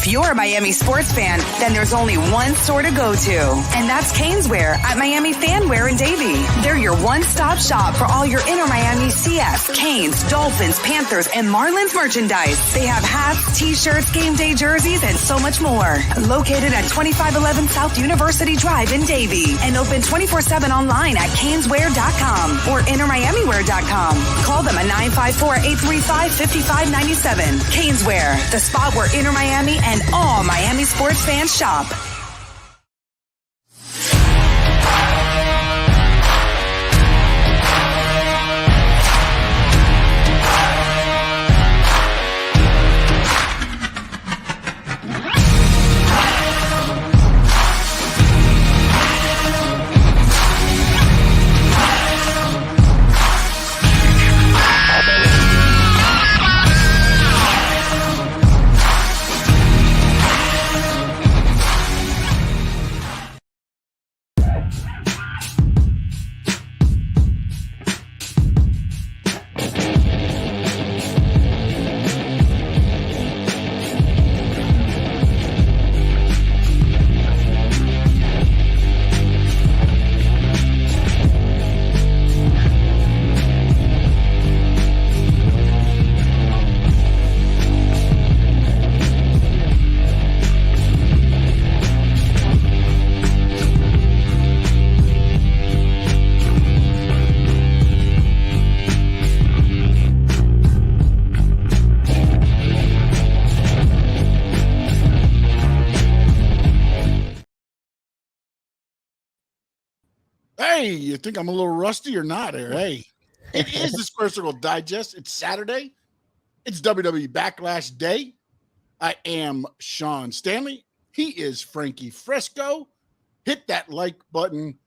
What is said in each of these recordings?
If you're a Miami sports fan, then there's only one store to go to, and that's Caneswear at Miami Fanwear in Davie. They're your one-stop shop for all your inner Miami CFs, Canes, Dolphins, Panthers, and Marlins merchandise. They have hats, t-shirts, game day jerseys, and so much more. Located at 2511 South University Drive in Davie, and open 24/7 online at caneswear.com or innermiamiwear.com. Call them at 954-835-5597. Caneswear, the spot where Inner Miami and all Miami sports fans shop. Hey, you think I'm a little rusty or not here? Hey, it is the Square Circle Digest. It's Saturday. It's WWE Backlash Day. I am Sean Stanley. He is Frankie Frezko. Hit that like button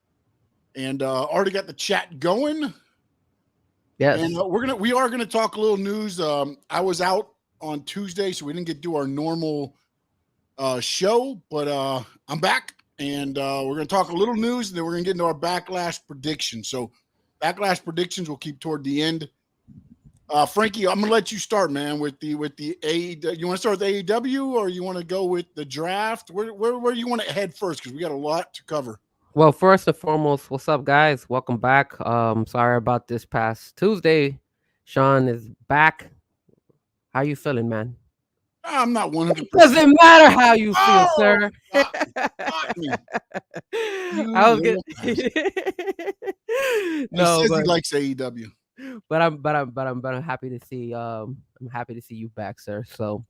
and already got the chat going. Yes. And we are gonna talk a little news. I was out on Tuesday, so we didn't get to do our normal show, but I'm back. And we're going to talk a little news, and then we're going to get into our Backlash predictions. So Backlash predictions we'll keep toward the end. Frankie, I'm going to let you start, man, with the AEW. You want to start with AEW, or you want to go with the draft? Where do you want to head first? Because we got a lot to cover. Well, first and foremost, what's up, guys? Welcome back. Sorry about this past Tuesday. Sean is back. How you feeling, man? I'm not 100%. It doesn't matter how you feel, sir. Got me. I was good. No, he likes AEW. But I'm happy to see you back, sir. So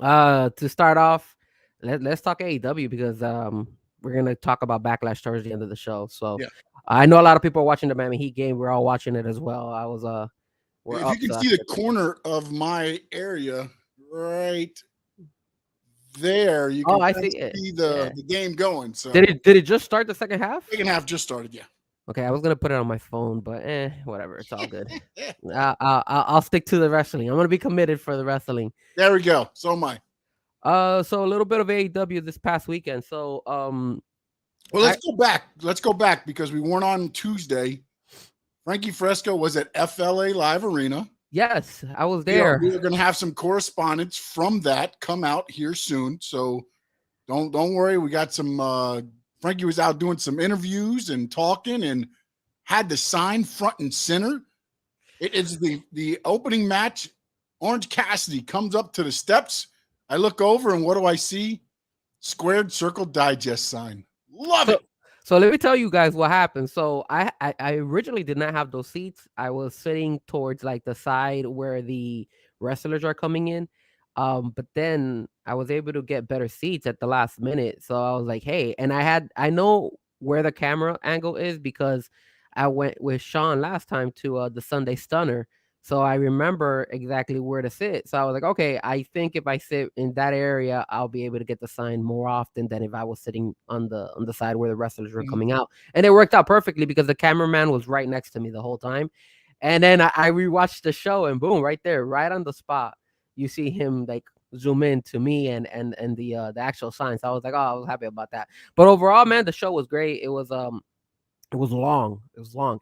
to start off, let's talk AEW because we're gonna talk about Backlash towards the end of the show. So yeah. I know a lot of people are watching the Miami Heat game. We're all watching it as well. I was if you can see the corner of my area right there, you can see the game going. So did it just start the second half? Second half just started, yeah. Okay, I was gonna put it on my phone, but whatever, it's all good. I'll stick to the wrestling. I'm gonna be committed for the wrestling. There we go. So am I. So a little bit of AEW this past weekend. So well, let's go back. Let's go back because we weren't on Tuesday. Frankie Frezko was at FLA Live Arena. Yes, I was there. We're going to have some correspondence from that come out here soon. So don't worry. We got some Frankie was out doing some interviews and talking and had the sign front and center. It is the opening match. Orange Cassidy comes up to the steps. I look over and what do I see? Squared Circle Digest sign. Love it. So let me tell you guys what happened. So I originally did not have those seats. I was sitting towards like the side where the wrestlers are coming in. But then I was able to get better seats at the last minute. So I was like, hey, and I know where the camera angle is because I went with Sean last time to the Sunday Stunner. So I remember exactly where to sit. So I was like, okay, I think if I sit in that area, I'll be able to get the sign more often than if I was sitting on the side where the wrestlers were coming out. And it worked out perfectly because the cameraman was right next to me the whole time. And then I rewatched the show and boom, right there, right on the spot, you see him like zoom in to me and the actual sign. So I was like, oh, I was happy about that. But overall, man, the show was great. It was long. It was long.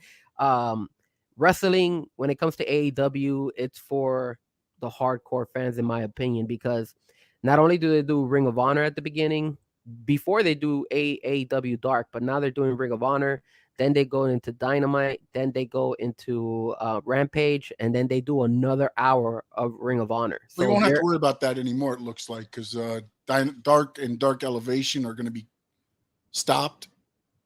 Wrestling, when it comes to AEW, it's for the hardcore fans, in my opinion, because Not only do they do Ring of Honor at the beginning, before they do AEW Dark, but now they're doing Ring of Honor. Then they go into Dynamite. Then they go into Rampage, and then they do another hour of Ring of Honor. We So won't have to they're worry about that anymore. It looks like because Dark and Dark Elevation are going to be stopped.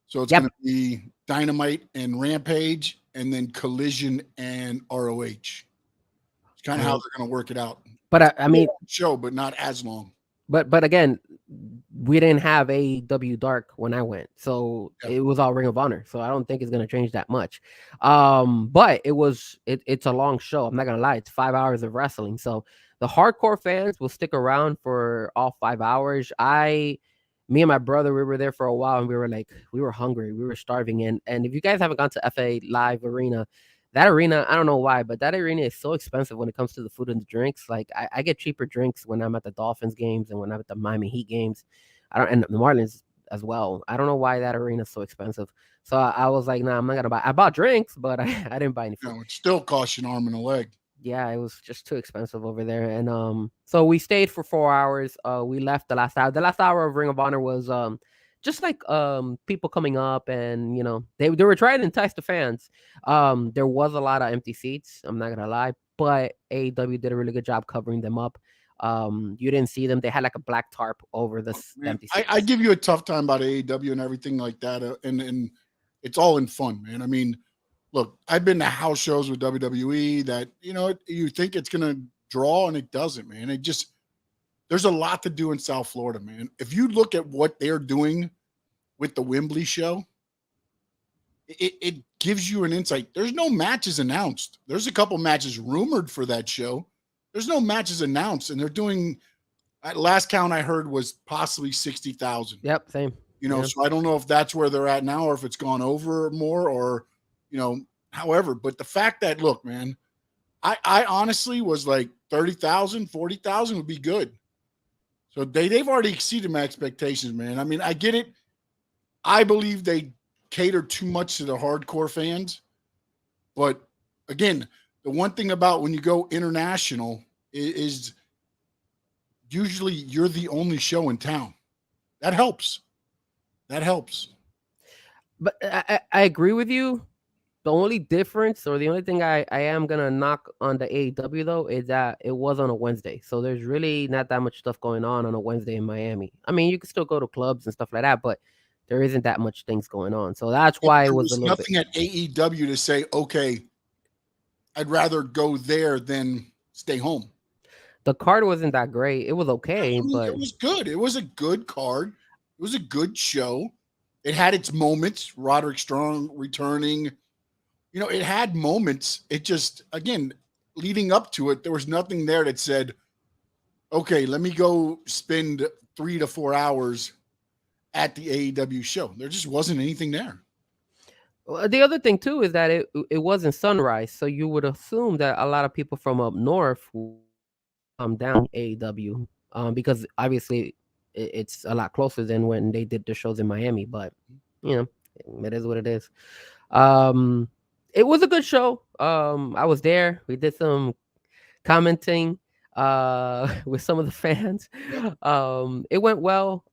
So it's going to be Dynamite and Rampage, and then Collision and ROH. It's kind of how they're going to work it out. But I mean, show, but not as long. But again, we didn't have AEW Dark when I went, so it was all Ring of Honor. So I don't think it's gonna change that much. But it's a long show. I'm not gonna lie, it's 5 hours of wrestling. So the hardcore fans will stick around for all 5 hours. Me and my brother, we were there for a while, and we were hungry, we were starving. And if you guys haven't gone to FA Live Arena, that arena, I don't know why, but that arena is so expensive when it comes to the food and the drinks. Like I get cheaper drinks when I'm at the Dolphins games and when I'm at the Miami Heat games. And the Marlins as well. I don't know why that arena is so expensive. So I was like, nah, I'm not gonna buy. I bought drinks, but I didn't buy any food. No, it still costs you an arm and a leg. Yeah, it was just too expensive over there. And so we stayed for 4 hours. We left the last hour. The last hour of Ring of Honor was just like people coming up, and they were trying to entice the fans. There was a lot of empty seats, I'm not gonna lie, but AEW did a really good job covering them up. You didn't see them. They had like a black tarp over this empty seats. I give you a tough time about AEW and everything like that, and it's all in fun, man. I mean, look, I've been to house shows with WWE that you think it's gonna draw, and it doesn't, man. There's a lot to do in South Florida, man. If you look at what they're doing with the Wembley show, it gives you an insight. There's no matches announced. There's a couple matches rumored for that show. There's no matches announced, and they're doing. At last count I heard was possibly 60,000. Yep, same. So I don't know if that's where they're at now, or if it's gone over more, or however. But the fact that, look, man, I honestly was like 30,000, 40,000 would be good. So they've already exceeded my expectations, man. I mean, I get it. I believe they cater too much to the hardcore fans. But again, the one thing about when you go international is usually you're the only show in town. That helps. But I agree with you. The only difference, or the only thing I am gonna knock on the AEW though, is that it was on a Wednesday. So there's really not that much stuff going on a Wednesday in Miami. I mean, you can still go to clubs and stuff like that, but there isn't that much things going on. So that's why it was a little nothing at AEW to say, okay, I'd rather go there than stay home. The card wasn't that great. It was okay, but it was good. It was a good card. It was a good show. It had its moments. Roderick Strong returning. It had moments. It just, again, leading up to it, there was nothing there that said, okay, let me go spend 3 to 4 hours at the AEW show. There just wasn't anything there. The other thing too is that it wasn't sunrise, so you would assume that a lot of people from up north come down AEW, because obviously it's a lot closer than when they did the shows in Miami. But it is what it is. It was a good show. I was there. We did some commenting with some of the fans. It went well.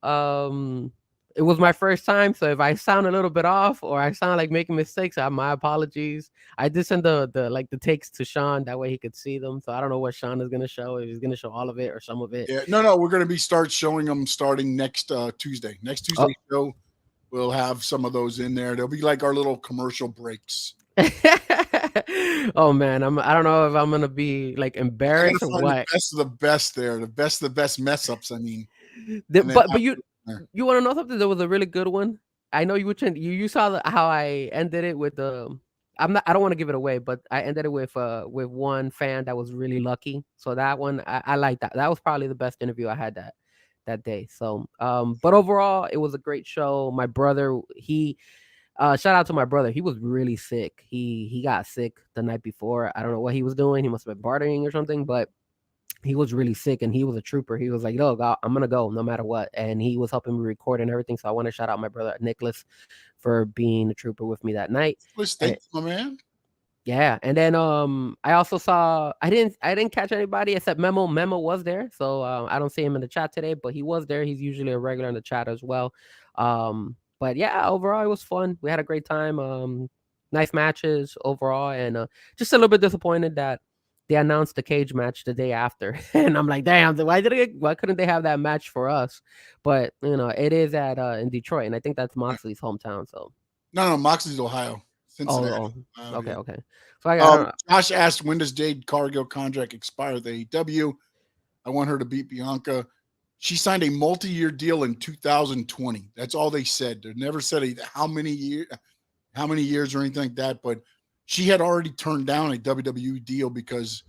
It was my first time, so if I sound a little bit off or I sound like making mistakes, my apologies. I did send the takes to Sean, that way he could see them. So I don't know what Sean is gonna show, if he's gonna show all of it or some of it. Yeah, no, we're gonna be showing them starting next Tuesday. Next Tuesday show, we'll have some of those in there. They'll be like our little commercial breaks. Oh man, I don't know if I'm gonna be like embarrassed or what. The best of the best there, the best of the best mess ups. I mean, but you want to know something? There was a really good one. I know you saw how I ended it with the. I don't want to give it away, but I ended it with one fan that was really lucky. So that one I like that. That was probably the best interview I had that day. So but overall it was a great show. My brother, shout out to my brother. He was really sick. He got sick the night before. I don't know what he was doing. He must have been bartering or something, but he was really sick and he was a trooper. He was like, "Look, I'm gonna go no matter what," and he was helping me record and everything. So I want to shout out my brother Nicholas for being a trooper with me that night. Thanks, my man. Yeah, and then I also saw I didn't catch anybody except Memo. Memo was there, so I don't see him in the chat today, but he was there. He's usually a regular in the chat as well. But yeah, overall it was fun. We had a great time. Nice matches overall, and just a little bit disappointed that they announced the cage match the day after, and I'm like, damn, why couldn't they have that match for us? But it is at in Detroit, and I think that's Moxley's hometown. So No, Moxley's Ohio, oh, Cincinnati. okay, Yeah. okay. So I don't know. Josh asked, when does Jade Cargill contract expire with AEW? I want her to beat Bianca. She signed a multi-year deal in 2020. That's all they said. They never said how many years or anything like that. But she had already turned down a WWE deal because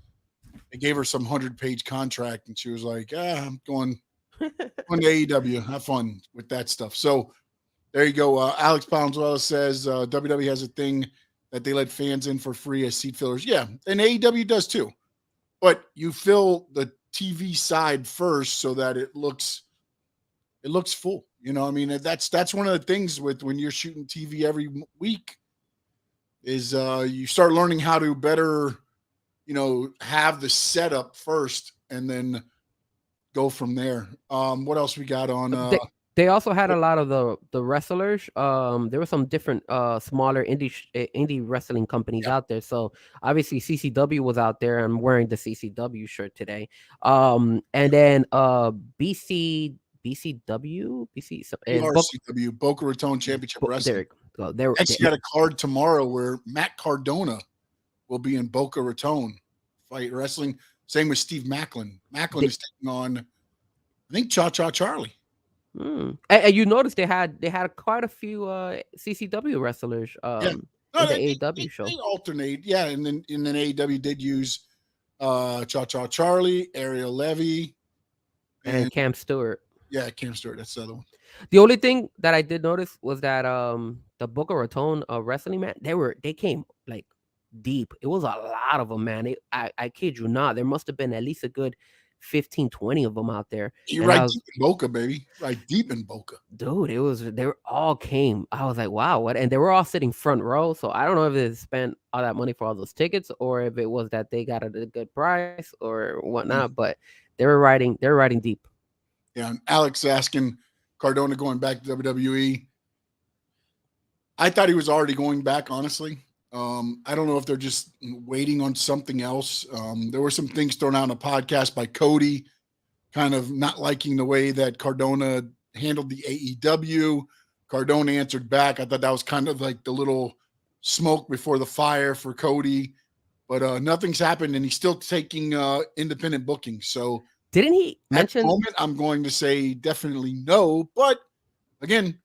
they gave her some 100-page contract, and she was like, I'm going to AEW. Have fun with that stuff. So there you go. Alex Palenzuela says WWE has a thing that they let fans in for free as seat fillers. Yeah, and AEW does too. But you fill the TV side first so that it looks full. I mean, that's one of the things with when you're shooting TV every week is you start learning how to better, have the setup first and then go from there. What else we got on? They also had a lot of the wrestlers. There were some different smaller indie wrestling companies Yeah, out there. So obviously CCW was out there. I'm wearing the CCW shirt today. And then BC and BRCW, Boca Raton Championship there Wrestling. you go. There, Actually got a card tomorrow where Matt Cardona will be in Boca Raton Fight Wrestling. Same with Steve Macklin. Macklin is taking on, I think, Cha Cha Charlie. And you noticed they had quite a few CCW wrestlers Yeah. in No, the AEW show. they alternate. Yeah, and then AEW did use Cha Cha Charlie, Ariel Levy, And Cam Stewart. Yeah, Cam Stewart. That's the other one. The only thing that I did notice was that the Boca Raton wrestling man, they came like deep. It was a lot of them, man. I kid you not. There must have been at least a good 15, 20 of them out there. You're And right deep in Boca, baby. Right deep in Boca. Dude, they were all came. I was like, wow, what? And they were all sitting front row. So I don't know if they spent all that money for all those tickets or if it was that they got it at a good price or whatnot. But they were riding deep. Yeah, and Alex asking Cardona going back to WWE. I thought he was already going back, honestly. I don't know if they're just waiting on something else. There were some things thrown out on a podcast by Cody, kind of not liking the way that Cardona handled the AEW. Cardona answered back. I thought that was kind of like the little smoke before the fire for Cody. But nothing's happened, and he's still taking independent bookings. So didn't he mention? At the moment, I'm going to say definitely no. But again,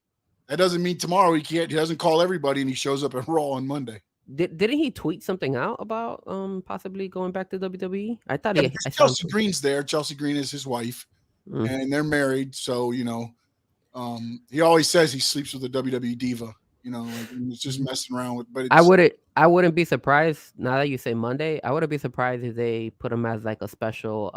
that doesn't mean tomorrow he can't. He doesn't call everybody, and he shows up at Raw on Monday. Didn't he tweet something out about possibly going back to WWE? I thought I Chelsea Green's there. Chelsea Green is his wife, and they're married. So he always says he sleeps with a WWE diva. Like he's just messing around with. But I wouldn't be surprised now that you say Monday. I wouldn't be surprised if they put him as like a special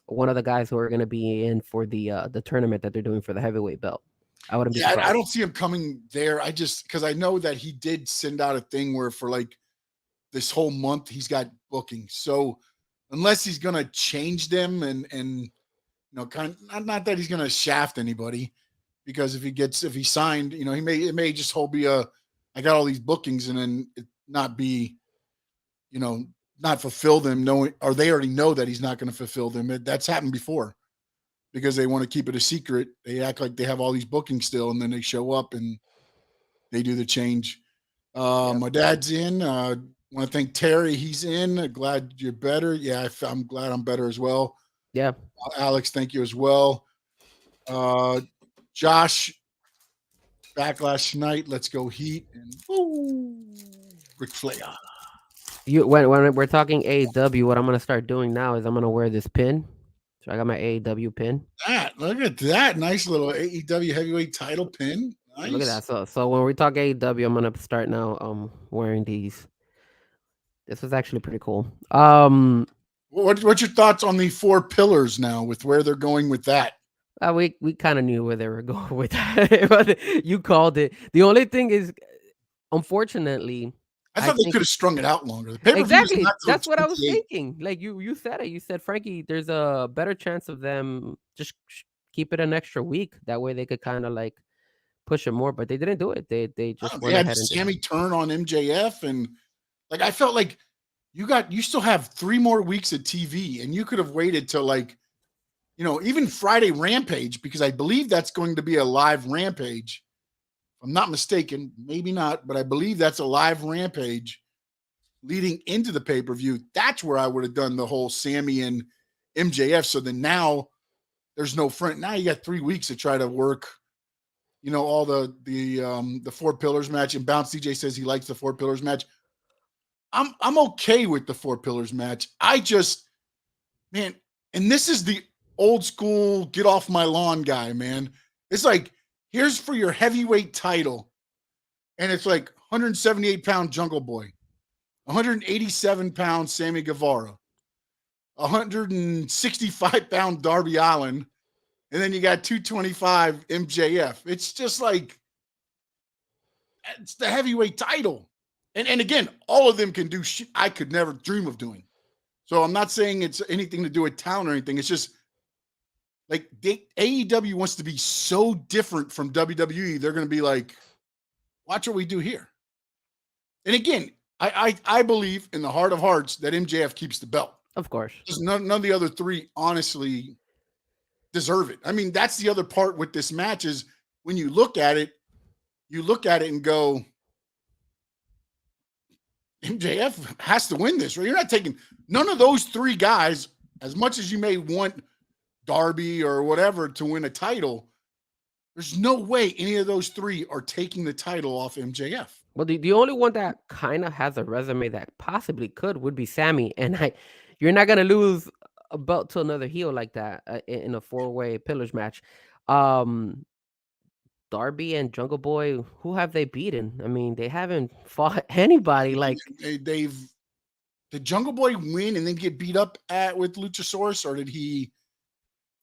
one of the guys who are going to be in for the tournament that they're doing for the heavyweight belt. I wouldn't be surprised. I don't see him coming there. Because I know that he did send out a thing where for like this whole month he's got bookings. So unless he's going to change them and kind of not that he's going to shaft anybody, because if he signed, it may just be I got all these bookings and then it not be, not fulfill them, knowing, or they already know that he's not going to fulfill them. That's happened before. Because they want to keep it a secret. They act like they have all these bookings still, and then they show up and they do the change. My dad's in. Want to thank Terry. He's in. Glad you're better. Yeah, I'm glad I'm better as well. Yeah. Alex, thank you as well. Josh, Backlash tonight. Let's go Heat. And Ric Flair. When we're talking AEW, what I'm going to start doing now is I'm going to wear this pin. So I got my AEW pin. Look at that. Nice little AEW heavyweight title pin. Nice. Look at that. So when we talk AEW, I'm gonna start now wearing these. This was actually pretty cool. What's your thoughts on the 4 pillars now with where they're going with that? We kind of knew where they were going with that. You called it. The only thing is, unfortunately, I thought they could have strung it out longer. The pay-per-view is exactly. not till That's what I was 28. thinking. Like you said it. You said, Frankie, there's a better chance of them just keep it an extra week. That way they could kind of like push it more, but they didn't do it. They just They went had ahead and did it. Sammy turn on MJF, and like I felt like you still have 3 more weeks of TV, and you could have waited till like, even Friday Rampage, because I believe that's going to be a live Rampage. If I'm not mistaken, maybe not, but I believe that's a live Rampage leading into the pay-per-view. That's where I would have done the whole Sammy and MJF. So then now there's no front. Now you got 3 weeks to try to work, all the 4 pillars match. And Bounce DJ says he likes the 4 pillars match. I'm okay with the 4 pillars match. Man, and this is the old school get off my lawn guy, man. It's like, here's for your heavyweight title. And it's like 178-pound Jungle Boy, 187-pound Sammy Guevara, 165-pound Darby Allin, and then you got 225 MJF. It's just like, it's the heavyweight title. And again, all of them can do shit I could never dream of doing. So I'm not saying it's anything to do with talent or anything. It's just like AEW wants to be so different from WWE. They're going to be like, watch what we do here. And again, I believe in the heart of hearts that MJF keeps the belt. Of course. Just none of the other 3 honestly deserve it. I mean, that's the other part with this match is when you look at it and go, MJF has to win this, right? You're not taking none of those 3 guys, as much as you may want Darby or whatever to win a title. There's no way any of those 3 are taking the title off MJF. Well, the only one that kind of has a resume that possibly could would be Sammy, and you're not gonna lose a belt to another heel like that in a 4-way pillars match. Darby and Jungle Boy, who have they beaten? I mean, they haven't fought anybody. Like Did Jungle Boy win and then get beat up with Luchasaurus, or did he?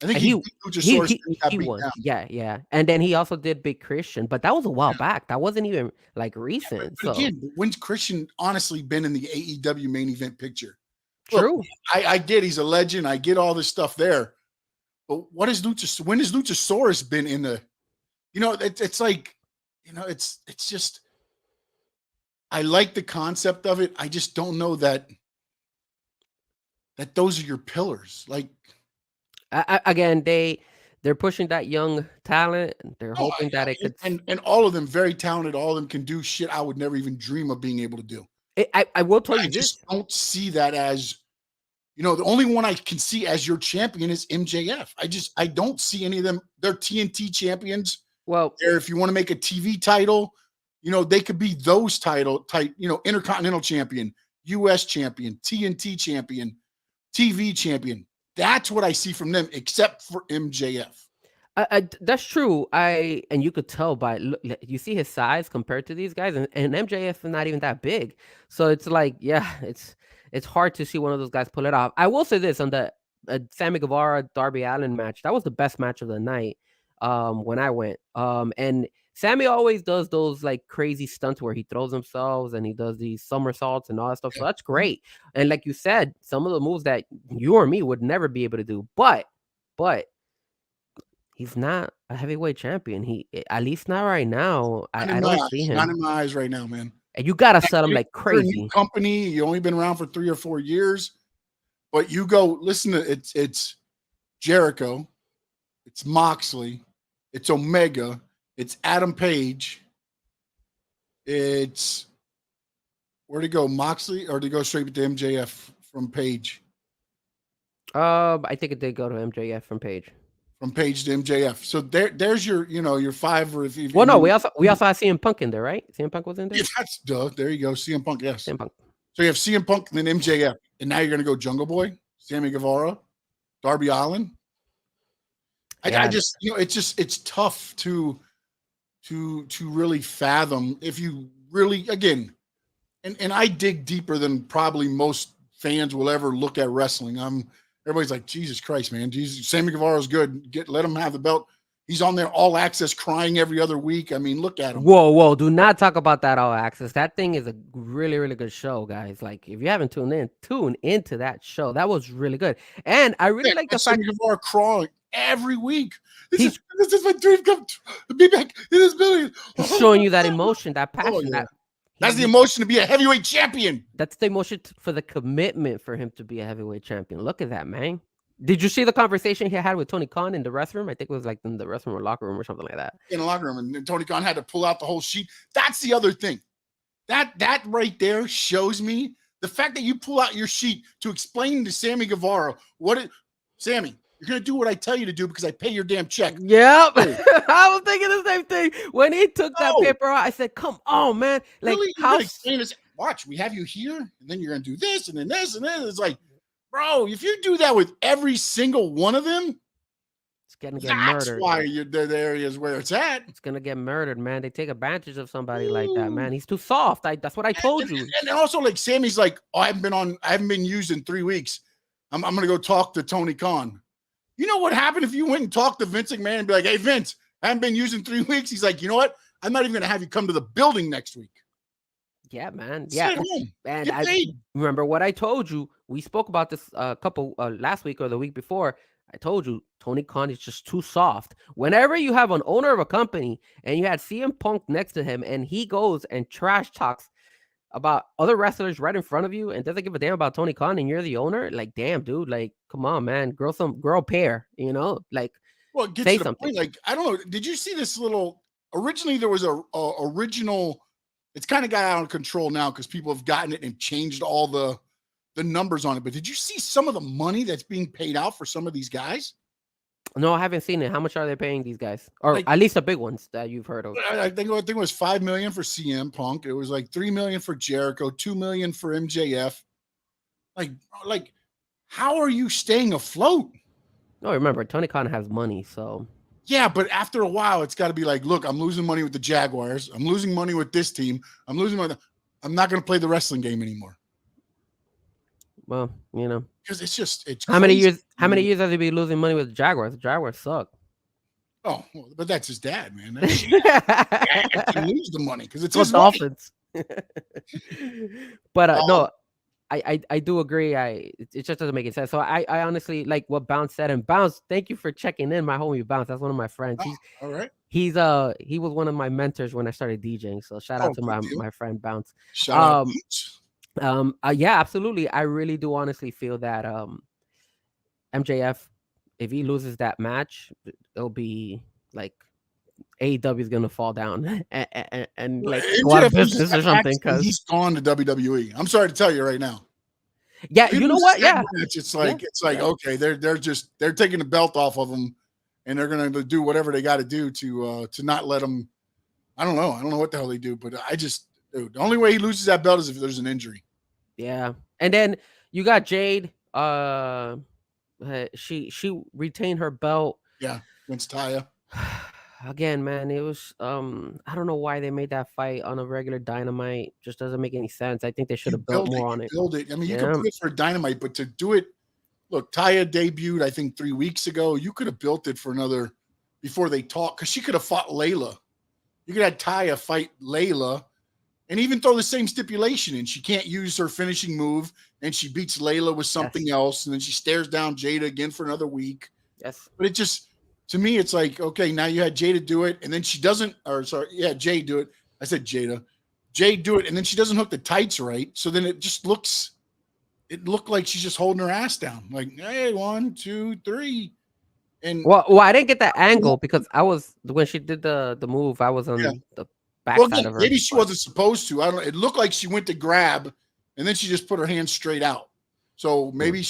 I think he beat Luchasaurus and got beat won. down. Yeah. And then he also did Big Christian, but that was a while back. That wasn't even like recent. But again, when's Christian honestly been in the AEW main event picture? True. Look, I get he's a legend. I get all this stuff there. But when has Luchasaurus been in the, it's like, it's just, I like the concept of it. I just don't know that those are your pillars. Like, again, they're pushing that young talent. They're hoping that it could, and all of them very talented. All of them can do shit I would never even dream of being able to do. I will tell you this. I just don't see that as, the only one I can see as your champion is MJF. I don't see any of them. They're TNT champions. Well, if you want to make a TV title, they could be those Intercontinental champion, US champion, TNT champion, TV champion. That's what I see from them, except for MJF. That's true. And you could tell by you see his size compared to these guys, and MJF is not even that big. So it's like, yeah, it's hard to see one of those guys pull it off. I will say this on the Sammy Guevara Darby Allin match, that was the best match of the night. When I went, and Sammy always does those like crazy stunts where he throws himself and he does these somersaults and all that stuff. So that's great. And like you said, some of the moves that you or me would never be able to do, but he's not a heavyweight champion. He, at least not right now. I don't see him. Not in my eyes right now, man. And you gotta sell him like crazy. You're a new company. You only been around for 3 or 4 years, but you go listen to it's Jericho, it's Moxley, it's Omega, it's Adam Page. It's where'd it go? Moxley, or did it go straight to MJF from Page? I think it did go to MJF from Page. From Page to MJF. So there's your, your 5. Or if you, well, no, we also have CM Punk in there, right? CM Punk was in there. Yeah, that's duh. There you go, CM Punk. Yes, CM Punk. So you have CM Punk and then MJF, and now you're gonna go Jungle Boy, Sammy Guevara, Darby Allin. I just, it's tough to really fathom if you really, again, and I dig deeper than probably most fans will ever look at wrestling. Everybody's like, Jesus Christ, man, Sammy Guevara's good. Let him have the belt. He's on there all access crying every other week. I mean, look at him. Whoa. Do not talk about that All Access. That thing is a really, really good show, guys. Like, if you haven't tune into that show. That was really good. And I really like the fact that Guevara crawling every week. He's- This is my dream come to be back in this building. he's showing you that emotion, that passion. Oh, yeah. That's the emotion to be a heavyweight champion. That's the emotion for the commitment for him to be a heavyweight champion. Look at that, man. Did you see the conversation he had with Tony Khan in the restroom? I think it was like in the restroom or locker room or something like that. In the locker room, and Tony Khan had to pull out the whole sheet. That's the other thing. That right there shows me the fact that you pull out your sheet to explain to Sammy Guevara Sammy, you're gonna do what I tell you to do because I pay your damn check. Yep. I was thinking the same thing. When he took that paper out, I said, come on, man. Like, really? how watch, we have you here, and then you're gonna do this, and then this, and then it's like, bro, if you do that with every single one of them, it's gonna get murdered. That's why the areas where it's at. It's gonna get murdered, man. They take advantage of somebody like that, man. He's too soft. That's what I told you. And also, like, Sammy's like, oh, I haven't been used in 3 weeks. I'm gonna go talk to Tony Khan. You know what happened if you went and talked to Vince McMahon and be like, hey, Vince, I haven't been used in 3 weeks. He's like, you know what? I'm not even gonna have you come to the building next week. Yeah, man. Yeah, and I remember what I told you. We spoke about this couple last week or the week before. I told you Tony Khan is just too soft. Whenever you have an owner of a company and you had CM Punk next to him and he goes and trash talks about other wrestlers right in front of you and doesn't give a damn about Tony Khan and you're the owner, like, damn, dude, like, come on, man, girl pair, you know, like, well, it gets say to the something. Point, like, I don't know. Did you see this little? Originally, there was a original. It's kind of got out of control now because people have gotten it and changed all the numbers on it. But did you see some of the money that's being paid out for some of these guys? No, I haven't seen it. How much are they paying these guys? Or like, at least the big ones that you've heard of. I think it was $5 million for CM Punk. It was like $3 million for Jericho, $2 million for MJF. Like, how are you staying afloat? No, remember, Tony Khan has money, so. Yeah, but after a while, it's got to be like, look, I'm losing money with the Jaguars. I'm losing money with this team. I'm losing money. I'm not going to play the wrestling game anymore. Well, you know, because it's how many years has he been losing money with the Jaguars? The Jaguars suck. Oh, well, but that's his dad, man. Dad can lose the money because it's his Dolphins. But no, I do agree. It just doesn't make any sense. So I honestly like what Bounce said. And Bounce, thank you for checking in, my homie Bounce. That's one of my friends. All right. He was one of my mentors when I started DJing. So shout out to my friend Bounce. Shout out. Yeah, absolutely. I really do honestly feel that MJF, if he loses that match, it'll be like AEW is gonna fall down and like go out of business or something because he's gone to WWE. I'm sorry to tell you right now. Yeah, you know what? Yeah, it's like okay, they're taking the belt off of him, and they're gonna do whatever they got to do to not let him. I don't know what the hell they do, but dude, the only way he loses that belt is if there's an injury. Yeah, and then you got Jade. She retained her belt. Yeah, against Taya. Again, man, it was I don't know why they made that fight on a regular Dynamite. Just doesn't make any sense. I think they should have built more on it. Build it. I mean, you could put it for Dynamite, but to do it, look, Taya debuted I think 3 weeks ago. You could have built it for another before they talk because she could have fought Layla. You could have Taya fight Layla, and even throw the same stipulation in. She can't use her finishing move, and she beats Layla with something else, and then she stares down Jada again for another week. Yes, but it just. To me, it's like, okay, now you had Jada do it, and then she doesn't, Jade do it. I said Jada. Jade do it, and then she doesn't hook the tights right. So then it looked like she's just holding her ass down. Like, hey, 1, 2, 3. And well, I didn't get that angle because I was, when she did the move, I was on the backside of her. Maybe she wasn't supposed to. I don't know. It looked like she went to grab, and then she just put her hand straight out. So maybe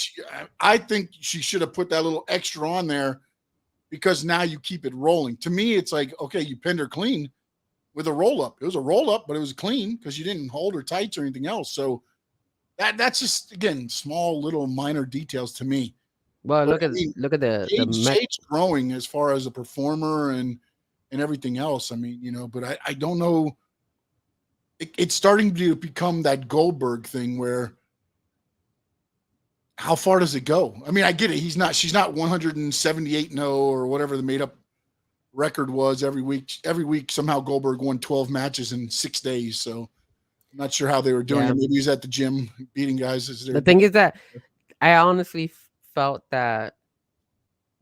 I think she should have put that little extra on there. Because now you keep it rolling. To me, it's like, okay, you pinned her clean with a roll-up. It was a roll-up, but it was clean because you didn't hold her tights or anything else. So that's just, again, small little minor details to me. Well, look at the Jade's growing as far as a performer and everything else. I mean, you know, but I don't know. It's starting to become that Goldberg thing where how far does it go? I mean, I get it. She's not 178-0 or whatever the made up record was every week. Every week, somehow Goldberg won 12 matches in 6 days. So I'm not sure how they were doing it. Maybe he's at the gym beating guys. The thing is that I honestly felt that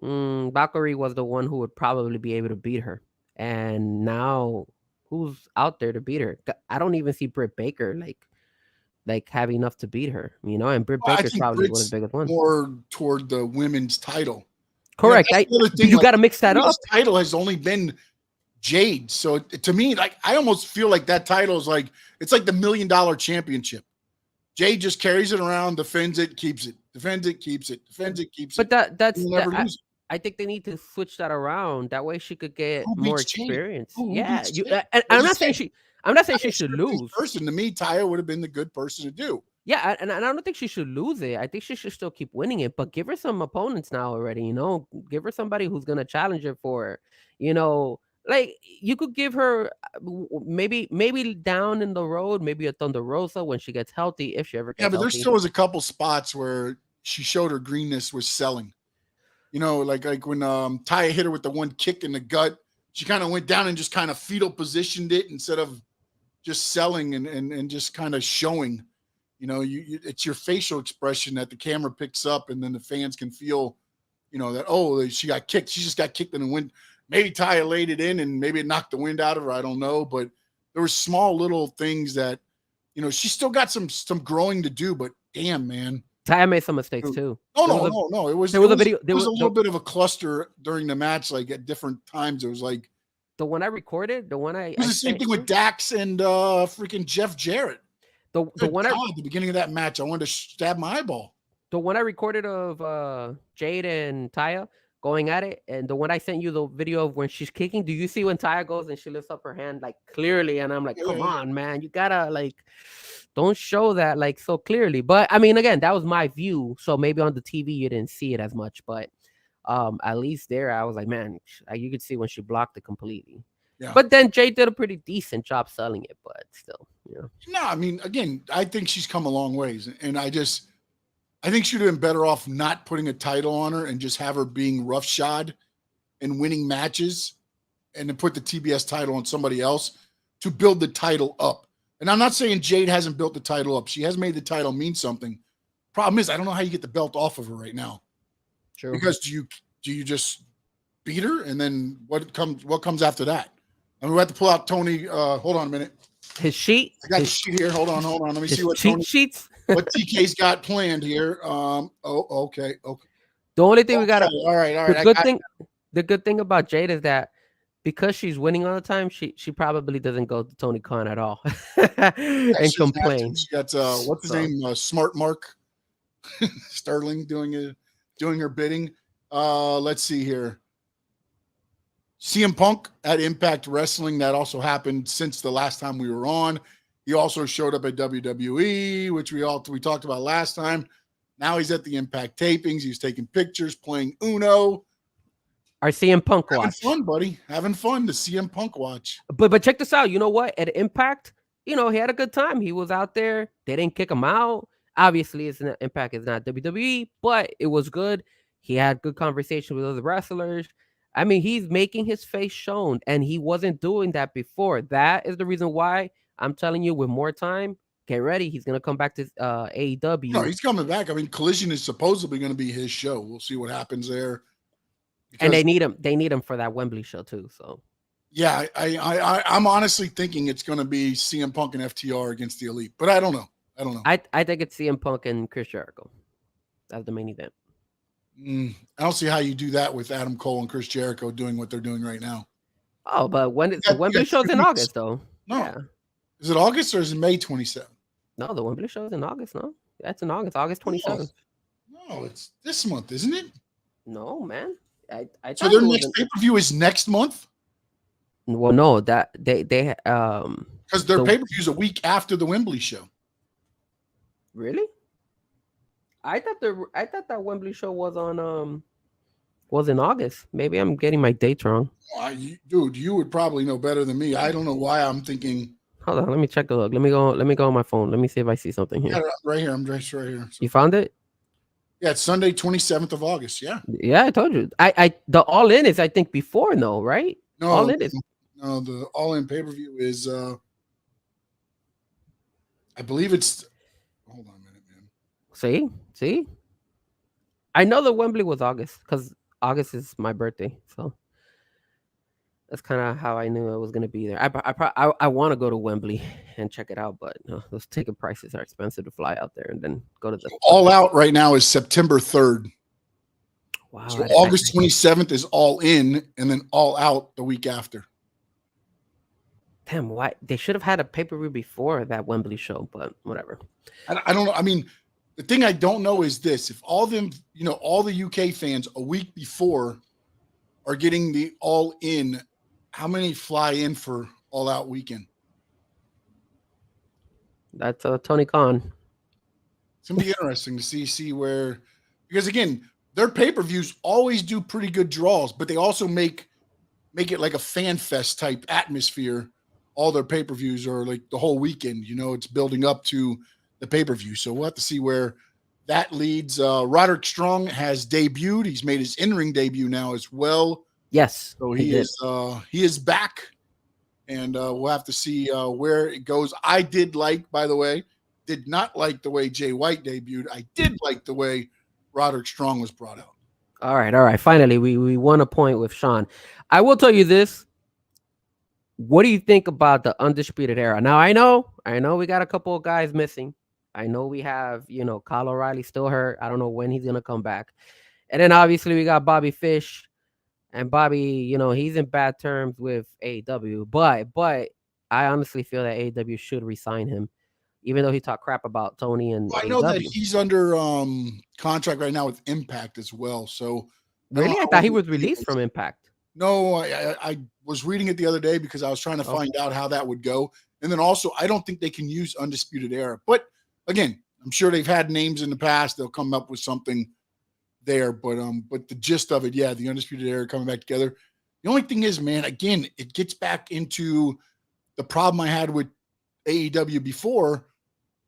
Valkyrie was the one who would probably be able to beat her. And now who's out there to beat her? I don't even see Britt Baker like have enough to beat her, and Britt Baker's probably one of the biggest ones. More toward the women's title. Correct. You got to mix that up. Title has only been Jade. So to me, like, I almost feel like that title is like, it's like the $1 million championship. Jade just carries it around, defends it, keeps it, defends it, keeps it, defends it, keeps it. But I think they need to switch that around. That way she could get more experience. Yeah. I'm not saying she should lose. Person to me, Taya would have been the good person to do. Yeah, and I don't think she should lose it. I think she should still keep winning it, but give her some opponents now already, Give her somebody who's going to challenge her for, like you could give her maybe down in the road, maybe a Thunder Rosa when she gets healthy, if she ever gets healthy. But there still was a couple spots where she showed her greenness was selling. Like when Taya hit her with the one kick in the gut, she kind of went down and just kind of fetal positioned it instead of just selling and just kind of showing. It's your facial expression that the camera picks up, and then the fans can feel, that, she got kicked. She just got kicked in the wind. Maybe Taya laid it in and maybe it knocked the wind out of her. I don't know. But there were small little things that, she still got some growing to do. But damn, man. Taya made some mistakes too. No. It was a little bit of a cluster during the match, like at different times. It was like the one I recorded, it was the same thing with Dax and freaking Jeff Jarrett. The one at the beginning of that match, I wanted to stab my eyeball. The one I recorded of Jade and Taya going at it, and the one I sent you the video of when she's kicking. Do you see when Taya goes and she lifts up her hand like clearly? And I'm like, come on, man, you gotta don't show that like so clearly. But I mean, again, that was my view, so maybe on the TV you didn't see it as much, but at least there I was like, man, you could see when she blocked it completely. Yeah. But then Jade did a pretty decent job selling it, but still, No, I mean, again, I think she's come a long ways, and I think she'd have been better off not putting a title on her and just have her being roughshod and winning matches, and then put the TBS title on somebody else to build the title up. And I'm not saying Jade hasn't built the title up. She has made the title mean something. Problem is, I don't know how you get the belt off of her right now. True. Because do you just beat her, and then what comes after that? I mean, we have to pull out Tony. Hold on a minute. His sheet. I got the sheet here. Hold on. Let me see what sheets. What TK's got planned here. Okay. The only thing we got. All right. The good thing about Jade is that because she's winning all the time, she probably doesn't go to Tony Khan at all and complain. She got what's his name? Smart Mark Sterling doing her bidding. Let's see here. CM Punk at Impact Wrestling, that also happened since the last time we were on. He also showed up at WWE, which we talked about last time. Now he's at the Impact tapings. He's taking pictures, playing Uno. Our CM Punk watch. Having fun, buddy. Having fun, the CM Punk watch. But check this out. You know what? At Impact, he had a good time. He was out there. They didn't kick him out. Obviously, Impact is not WWE, but it was good. He had good conversation with other wrestlers. I mean, he's making his face shown, and he wasn't doing that before. That is the reason why I'm telling you, with more time, get ready. He's going to come back to AEW. No, he's coming back. I mean, Collision is supposedly going to be his show. We'll see what happens there. And they need him. They need him for that Wembley show too. So, yeah, I'm honestly thinking it's going to be CM Punk and FTR against the Elite, but I don't know. I think it's CM Punk and Chris Jericho. That's the main event. I don't see how you do that with Adam Cole and Chris Jericho doing what they're doing right now. Oh, but the Wembley show's in August, though. No. Yeah. Is it August or is it May 27th? No, the Wembley show's in August, no? That's in August 27th. No, it's this month, isn't it? No, man. So their next pay-per-view is next month? Well, no, that they because their pay-per-view is a week after the Wembley show. Really? I thought that Wembley show was in August. Maybe I'm getting my dates wrong. Dude, you would probably know better than me. I don't know why I'm thinking. Hold on, let me check a look. Let me go on my phone. Let me see if I see something here. Yeah, right here. I'm just right here. So. You found it? Yeah, it's Sunday, 27th of August. Yeah. Yeah, I told you. The All In is I think before right? All No, In is no, the All In pay-per-view is I believe it's hold on a minute, man. see. I know the Wembley was August because August is my birthday, so that's kind of how I knew I was gonna be there. I want to go to Wembley and check it out, but those ticket prices are expensive to fly out there and then go to the All Out right now is September 3rd. Wow. So August 27th is All In, and then All Out the week after. Damn, why they should have had a pay-per-view before that Wembley show, but whatever. I don't know. I mean, the thing I don't know is this: if all them, all the UK fans a week before are getting the All In, how many fly in for All Out weekend? That's Tony Khan. It's gonna be interesting to see where, because again, their pay-per-views always do pretty good draws, but they also make it like a fan fest type atmosphere. All their pay-per-views are like the whole weekend, it's building up to the pay-per-view. So we'll have to see where that leads. Roderick Strong has debuted. He's made his in-ring debut now as well. Yes. So he is back, and we'll have to see where it goes. I did not like the way Jay White debuted. I did like the way Roderick Strong was brought out. All right. Finally, we won a point with Sean. I will tell you this. What do you think about the Undisputed Era? Now, I know we got a couple of guys missing. I know we have, Kyle O'Reilly still hurt. I don't know when he's going to come back. And then obviously we got Bobby Fish. And Bobby, he's in bad terms with AEW. But I honestly feel that AEW should re-sign him, even though he talked crap about Tony and I know that he's under contract right now with Impact as well. So really, I thought he was released from Impact. No, I was reading it the other day because I was trying to find out how that would go. And then also, I don't think they can use Undisputed Era. But again, I'm sure they've had names in the past. They'll come up with something there. But the gist of it, yeah, the Undisputed Era coming back together. The only thing is, man, again, it gets back into the problem I had with AEW before.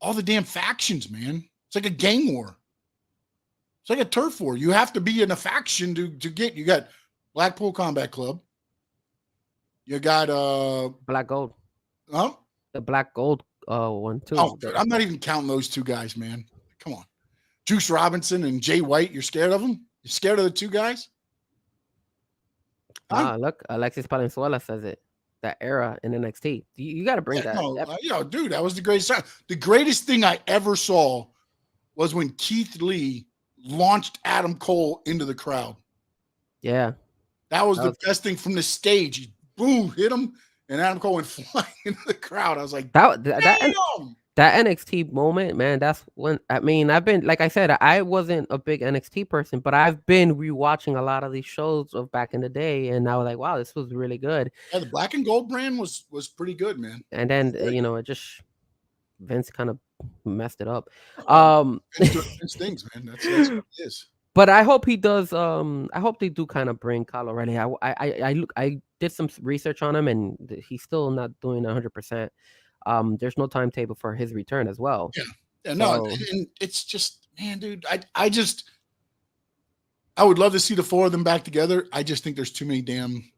All the damn factions, man. It's like a gang war. It's like a turf war. You have to be in a faction to get. You got Blackpool Combat Club. You got Black Gold. Huh? The Black Gold one too. Oh, I'm not even counting those two guys, man. Come on. Juice Robinson and Jay White, you're scared of them? You're scared of the two guys? Look, Alexis Valenzuela says it. That era in NXT. You got to bring that. No, dude, that was the greatest time. The greatest thing I ever saw was when Keith Lee launched Adam Cole into the crowd. Yeah. That was the best thing from the stage. He boom, hit him, and Adam Cole went flying into the crowd. I was like, that NXT moment, man, that's when, I've been, like I said, I wasn't a big NXT person, but I've been rewatching a lot of these shows of back in the day, and I was like, wow, this was really good. Yeah, the Black and Gold brand was pretty good, man. And then, it just, Vince kind of messed it up. Vince things, man. That's what it is. But I hope he does. I hope they do kind of bring Kyle O'Reilly. I did some research on him, and he's still not doing 100%. There's no timetable for his return as well. Yeah, no, and it's just, man, dude. I would love to see the four of them back together. I just think there's too many damn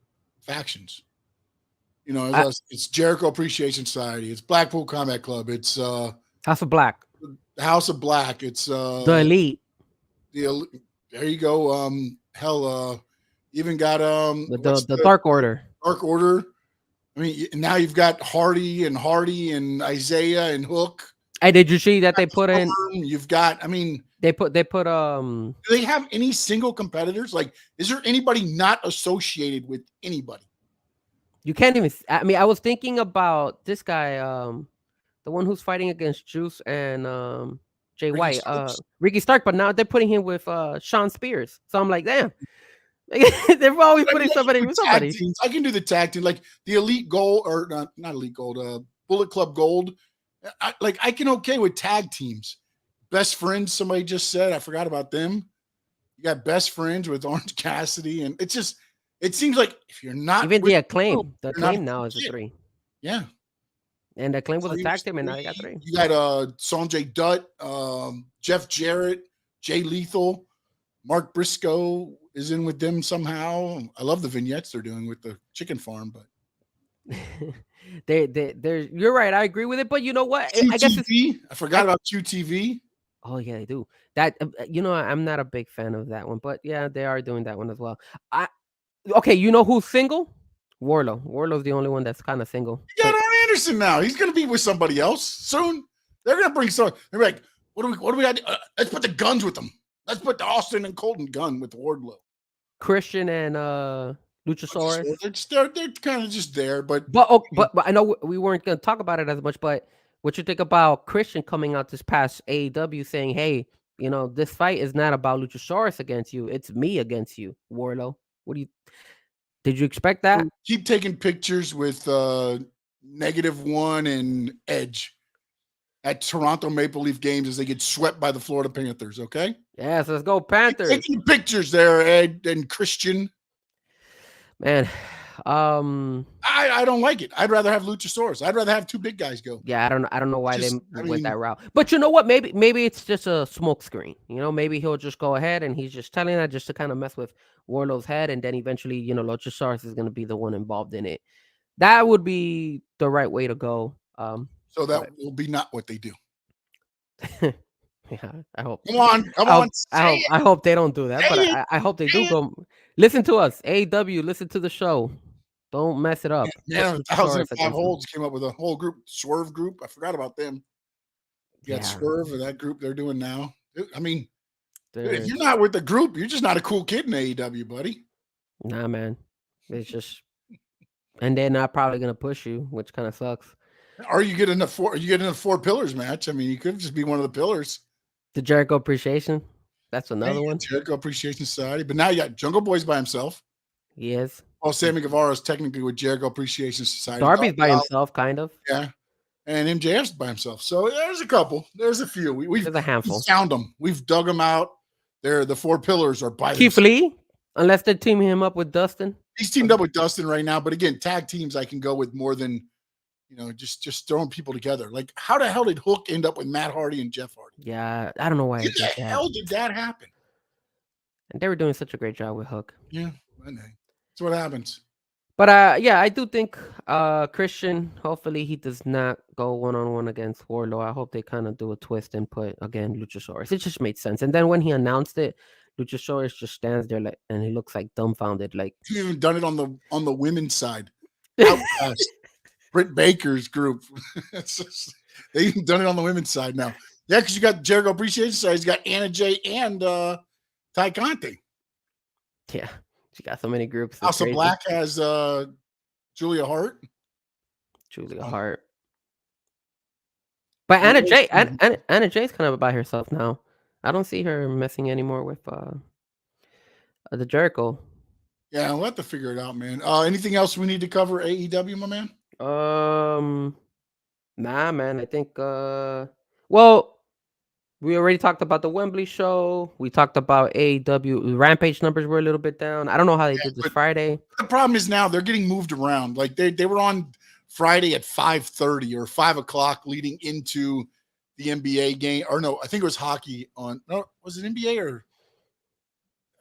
factions. It's Jericho Appreciation Society. It's Blackpool Combat Club. It's House of Black. House of Black. It's the Elite. There you go. Even got the Dark Order. Dark Order. I mean, now you've got Hardy and Isaiah and Hook. Hey, did you see that they put in? You've got. I mean, they put. Do they have any single competitors? Like, is there anybody not associated with anybody? You can't even. I was thinking about this guy, the one who's fighting against Juice and Jay White, Ricky Stark, but now they're putting him with Sean Spears. So I'm like, damn. They're always putting somebody with somebody. Teams. I can do the tag team, like the Elite Gold, or not Elite Gold, Bullet Club Gold. I can okay with tag teams. Best Friends, somebody just said. I forgot about them. You got Best Friends with Orange Cassidy, and it seems like if you're not even the Acclaim, now is a 3. Yeah. And the Acclaim was a tag team, and now they got 3. You got Sanjay Dutt, Jeff Jarrett, Jay Lethal, Mark Briscoe is in with them somehow. I love the vignettes they're doing with the chicken farm, but they're you're right. I agree with it, but you know what? I guess it's QTV. I forgot about QTV. oh yeah, they do that. I'm not a big fan of that one, but yeah, they are doing that one as well. I Okay, you know who's single? Warlow. Warlow's the only one that's kind of single. You got But Arn Anderson now. He's going to be with somebody else soon. They're going to bring some. They're like, what do we got? Let's put the guns with them. Let's put the Austin and Colton gun with Wardlow. Christian and Luchasaurus. They're kind of just there, but But I know we weren't going to talk about it as much. But what you think about Christian coming out this past AEW saying, "Hey, this fight is not about Luchasaurus against you; it's me against you, Warlow." Did you expect that? keep taking pictures with -1 and Edge at Toronto Maple Leaf games as they get swept by the Florida Panthers. Okay. Yes, let's go Panthers. Keep taking pictures there, Ed and Christian. Man, I don't like it. I'd rather have Luchasaurus. I'd rather have two big guys go. yeah, I don't know why they went that route. But you know what? Maybe it's just a smoke screen. Maybe he'll just go ahead and he's just telling that just to kind of mess with Warlow's head, and then eventually, Luchasaurus is going to be the one involved in it. That would be the right way to go. So that will be not what they do. Yeah, I hope. Come on. I hope they don't do that, but I hope they do go. Listen to us, AEW. Listen to the show. Don't mess it up. Yeah, 1,005 Holds came up with a whole group, Swerve group. I forgot about them. You got Swerve or that group they're doing now. I mean, if you're not with the group, you're just not a cool kid in AEW, buddy. Nah, man. It's just, and they're not probably gonna push you, which kind of sucks. Are you getting a four pillars match? I mean, you could just be one of the pillars. The Jericho Appreciation. That's another one. Jericho Appreciation Society. But now you got Jungle Boy's by himself. He is. Well, Sammy Guevara is technically with Jericho Appreciation Society. Darby's by himself, kind of. Yeah. And MJF's by himself. So there's a couple. There's a few. There's a handful. We've found them. We've dug them out. The four pillars are by Keith Lee, unless they're teaming him up with Dustin. He's teamed up with Dustin right now. But again, tag teams I can go with more than, just throwing people together. Like, how the hell did Hook end up with Matt Hardy and Jeff Hardy? Yeah, I don't know why. How the hell did that happen? And they were doing such a great job with Hook. Yeah, I know. That's what happens. But yeah, I do think Christian, hopefully he does not go one-on-one against Warlow. I hope they kind of do a twist and put, again, Luchasaurus. It just made sense. And then when he announced it, Luchasaurus just stands there and he looks like dumbfounded. Like, he's even done it on the women's side. Britt Baker's group. They've even done it on the women's side now. Yeah, because you got Jericho Appreciation Society. He's got Anna Jay and Ty Conte. Yeah, she got so many groups. House of Black has Julia Hart. But Anna Jay's kind of by herself now. I don't see her messing anymore with the Jericho. Yeah, we'll have to figure it out, man. Anything else we need to cover AEW, my man? Nah, man. I think well, we already talked about the Wembley show. We talked about AEW. Rampage numbers were a little bit down. I don't know how they did this Friday. The problem is now they're getting moved around. Like they were on Friday at 5:30 or 5 o'clock leading into the NBA game. Or no, I think it was hockey on. No, was it NBA or?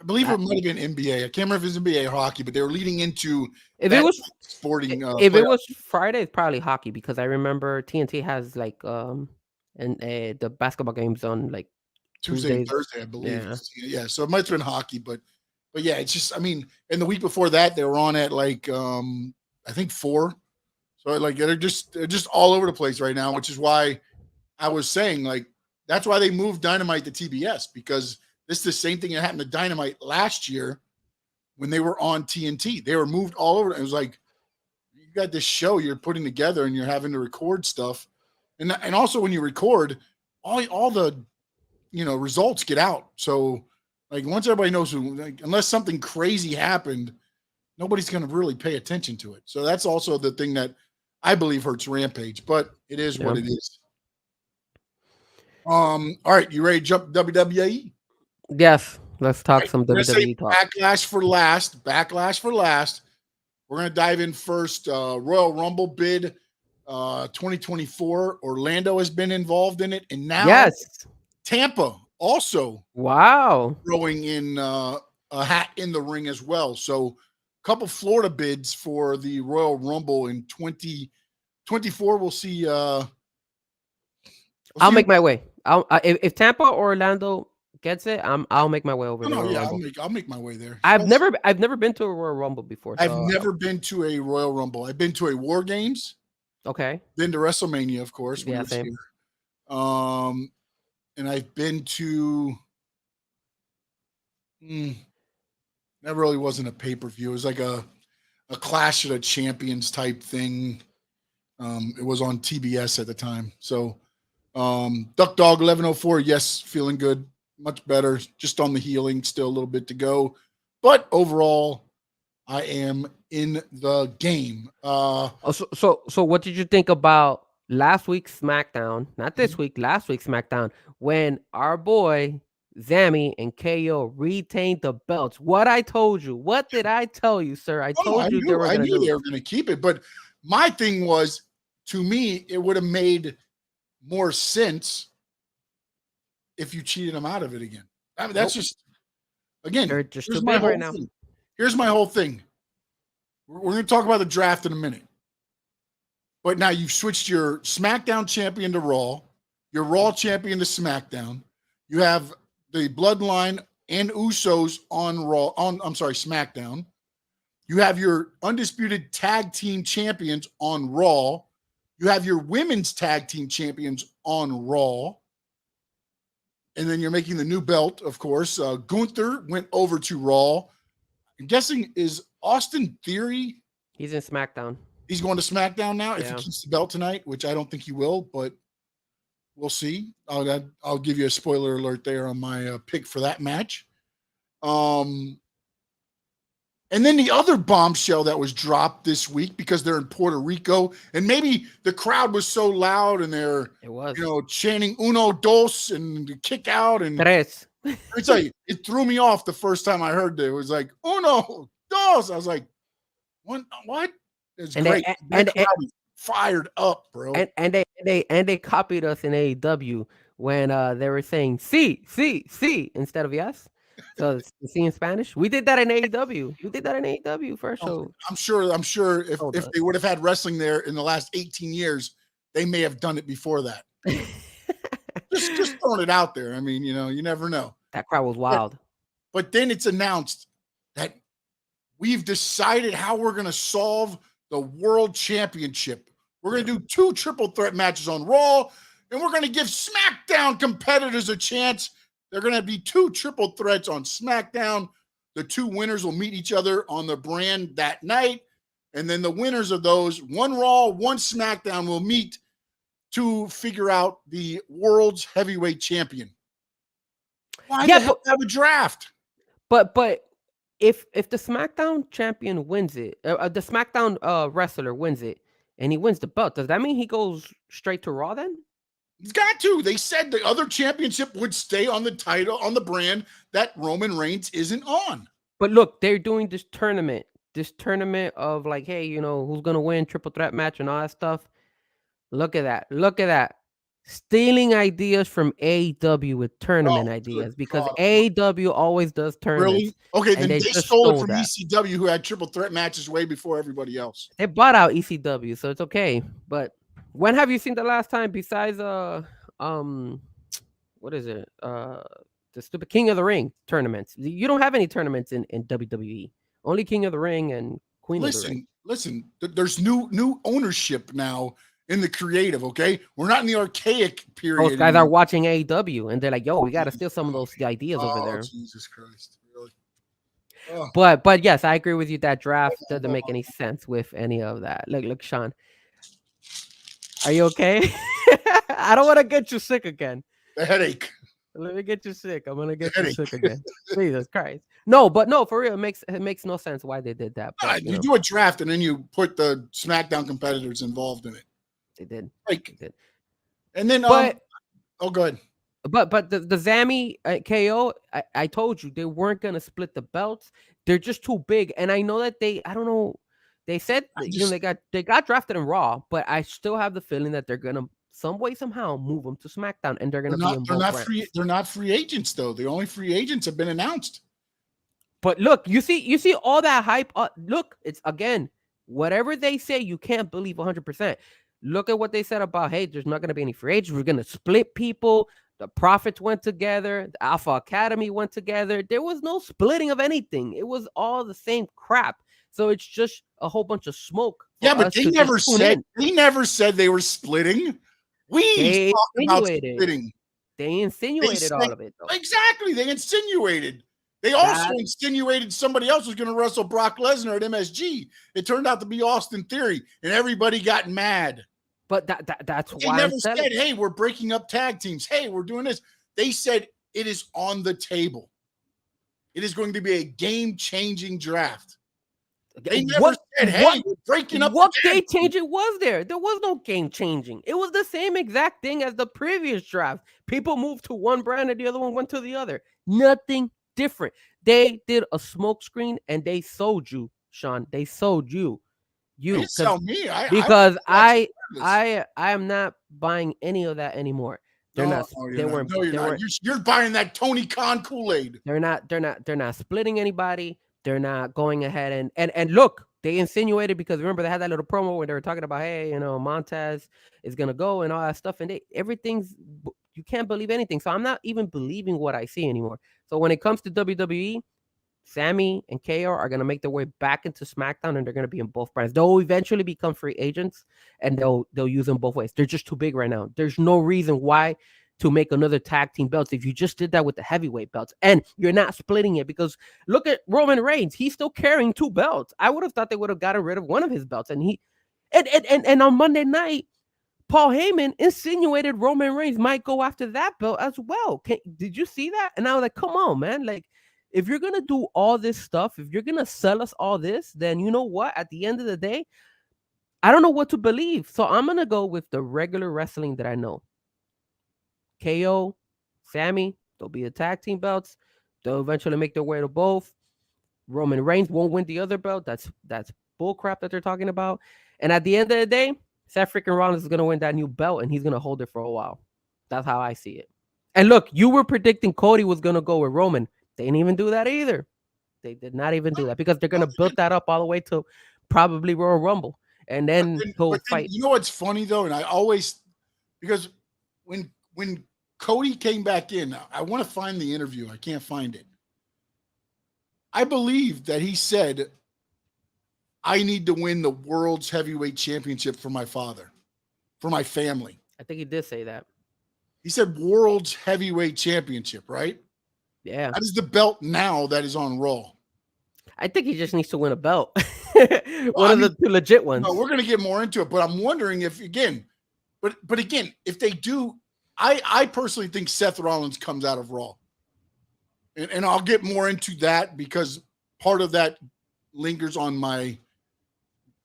I believe it might have been NBA. I can't remember if it was NBA or hockey, but they were leading into if it was sporting. If it was Friday, it's probably hockey because I remember TNT has like and the basketball games on like Tuesday and Thursday, I believe. Yeah. So it might have been hockey, but yeah, it's just, I mean, and the week before that they were on at like I think 4. So like they're just all over the place right now, which is why I was saying like that's why they moved Dynamite to TBS, because this is the same thing that happened to Dynamite last year when they were on TNT. They were moved all over. It was like, you got this show you're putting together and you're having to record stuff. And also when you record, all the, results get out. So like once everybody knows, unless something crazy happened, nobody's going to really pay attention to it. So that's also the thing that I believe hurts Rampage, but it is what it is. All right. You ready to jump WWE? Yes, let's talk some WWE talk. Backlash for last. We're going to dive in first. Royal Rumble bid 2024. Orlando has been involved in it. And now Tampa also Wow. throwing in a hat in the ring as well. So, a couple Florida bids for the Royal Rumble in 2024. We'll see. I'll make my way. If Tampa or Orlando gets it, I'll make my way over No, to the no, Royal yeah, Rumble. I'll make my way there. I've never been to a Royal Rumble before. I've So never been to a Royal Rumble. I've been to a War Games. okay. Been to WrestleMania, of course, when it Yeah, was same. here. And I've been to. That really wasn't a pay per view. It was like a Clash of the Champions type thing. It was on TBS at the time. So, Duck Dog 1104, yes, feeling good, much better. Just on the healing, still a little bit to go, but overall, I am in the game. So what did you think about last week's SmackDown? Not this week, last week's SmackDown, when our boy Zammy and KO retained the belts. What I told you. What did I tell you, sir? I Oh, told you they were I gonna knew do they it. were going to keep it, but my thing was, to me, it would have made more sense if you cheated them out of it again. I mean, that's Nope. just again. They're just Here's too my big whole right now. thing. Here's my whole thing. We're going to talk about the draft in a minute, but now you've switched your SmackDown champion to Raw, your Raw champion to SmackDown. You have the Bloodline and Usos on Raw. I'm sorry, SmackDown. You have your undisputed tag team champions on Raw. You have your women's tag team champions on Raw. And then you're making the new belt, of course. Gunther went over to Raw. I'm guessing, is Austin Theory? He's in SmackDown. He's going to SmackDown now if he Yeah. keeps the belt tonight, which I don't think he will, but we'll see. I'll give you a spoiler alert there on my pick for that match. And then the other bombshell that was dropped this week, because they're in Puerto Rico, and maybe the crowd was so loud and they're chanting "Uno, dos" and kick out, and Tres. let me tell you, it threw me off the first time I heard it. It was like "Uno, dos." I was like, "What?" It's great. That crowd is fired up, bro. And they copied us in AEW when they were saying "sí" instead of "yes." So see in Spanish. We did that in AEW. We did that in AEW first show. I'm sure if they would have had wrestling there in the last 18 years, they may have done it before that. just throwing it out there. I mean, you never know. That crowd was wild. But then it's announced that we've decided how we're going to solve the World Championship. We're going to do 2 triple threat matches on Raw, and we're going to give SmackDown competitors a chance. They're going to be 2 triple threats on SmackDown. The 2 winners will meet each other on the brand that night. And then the winners of those, 1 Raw, 1 SmackDown, will meet to figure out the world's heavyweight champion. Why the hell have a draft? But if the SmackDown champion wins it, the SmackDown wrestler wins it, and he wins the belt, does that mean he goes straight to Raw then? He's got to. They said the other championship would stay on the title, on the brand that Roman Reigns isn't on. But look, they're doing this tournament of like, hey, who's going to win triple threat match and all that stuff. Look at that. Stealing ideas from AEW with tournament ideas, because AEW always does tournaments. Really? Okay, then they stole it from ECW, who had triple threat matches way before everybody else. They bought out ECW, so it's okay. But when have you seen the last time besides what is it? The stupid King of the Ring tournaments. You don't have any tournaments in WWE. Only King of the Ring and Queen of the Ring. Listen, there's new ownership now in the creative, okay? We're not in the archaic period. Those guys are watching AEW and they're like, yo, we got to steal some of those ideas over there. Jesus Christ. Really? Oh. But yes, I agree with you. That draft doesn't make any sense with any of that. Look, Sean. Are you okay? I don't want to get you sick again. The headache. Let me get you sick. I'm gonna get you sick again. Jesus Christ. No, for real, it makes no sense why they did that. But, you do a draft and then you put the SmackDown competitors involved in it. They did. They did. And then, go ahead. But the Zammy KO, I told you they weren't gonna split the belts. They're just too big, and I know that I don't know. They said they got drafted in Raw, but I still have the feeling that they're gonna some way, somehow, move them to SmackDown, and they're going to be in both brands. They're not free agents, though. The only free agents have been announced. But look, you see all that hype. Look, it's again, whatever they say, you can't believe 100%. Look at what they said about, hey, there's not going to be any free agents. We're going to split people. The Profits went together. The Alpha Academy went together. There was no splitting of anything. It was all the same crap. So it's just a whole bunch of smoke. Yeah, but they never said they were splitting. We talked about splitting. They insinuated all of it, though. Exactly. They insinuated. They also insinuated somebody else was going to wrestle Brock Lesnar at MSG. It turned out to be Austin Theory, and everybody got mad. But that's they why never said, hey, we're breaking up tag teams. Hey, we're doing this. They said it is on the table. It is going to be a game-changing draft. They never said, hey, we're breaking up. What game changing was there? There was no game changing. It was the same exact thing as the previous draft. People moved to one brand and the other one went to the other. Nothing different. They did a smoke screen and they sold you, Sean. They sold you. You sell me. I am not buying any of that anymore. They're not. They weren't. No, you're not. You're buying that Tony Khan Kool-Aid. They're not splitting anybody. They're not going ahead and look. They insinuated, because remember they had that little promo where they were talking about, hey, Montez is gonna go and all that stuff, and everything's, you can't believe anything. So I'm not even believing what I see anymore. So when it comes to WWE, Sammy and KO are going to make their way back into SmackDown, and they're going to be in both brands. They'll eventually become free agents, and they'll use them both ways. They're just too big right now. There's no reason why to make another tag team belts if you just did that with the heavyweight belts, and you're not splitting it, because look at Roman Reigns. He's still carrying 2 belts. I would have thought they would have gotten rid of one of his belts, and on Monday night, Paul Heyman insinuated Roman Reigns might go after that belt as well. Did you see that? And I was like, come on, man. Like, if you're going to do all this stuff, if you're going to sell us all this, then you know what? At the end of the day, I don't know what to believe. So I'm going to go with the regular wrestling that I know. KO, Sammy, they'll be the tag team belts. They'll eventually make their way to both. Roman Reigns won't win the other belt. That's bull crap that they're talking about. And at the end of the day, Seth freaking Rollins is going to win that new belt, and he's going to hold it for a while. That's how I see it. And look, you were predicting Cody was going to go with Roman. They didn't even do that either. They did not even do that, because they're going to build that up all the way to probably Royal Rumble. And then he'll fight. You know what's funny, though? And I always, because when Cody came back in, I want to find the interview. I can't find it. I believe that he said, I need to win the world's heavyweight championship for my father, for my family. I think he did say that. He said world's heavyweight championship, right? Yeah. That is the belt now that is on Raw. I think he just needs to win a belt. One of the 2 legit ones. No, we're going to get more into it, but I'm wondering if, again, but again, if they do, I personally think Seth Rollins comes out of Raw. And I'll get more into that, because part of that lingers on my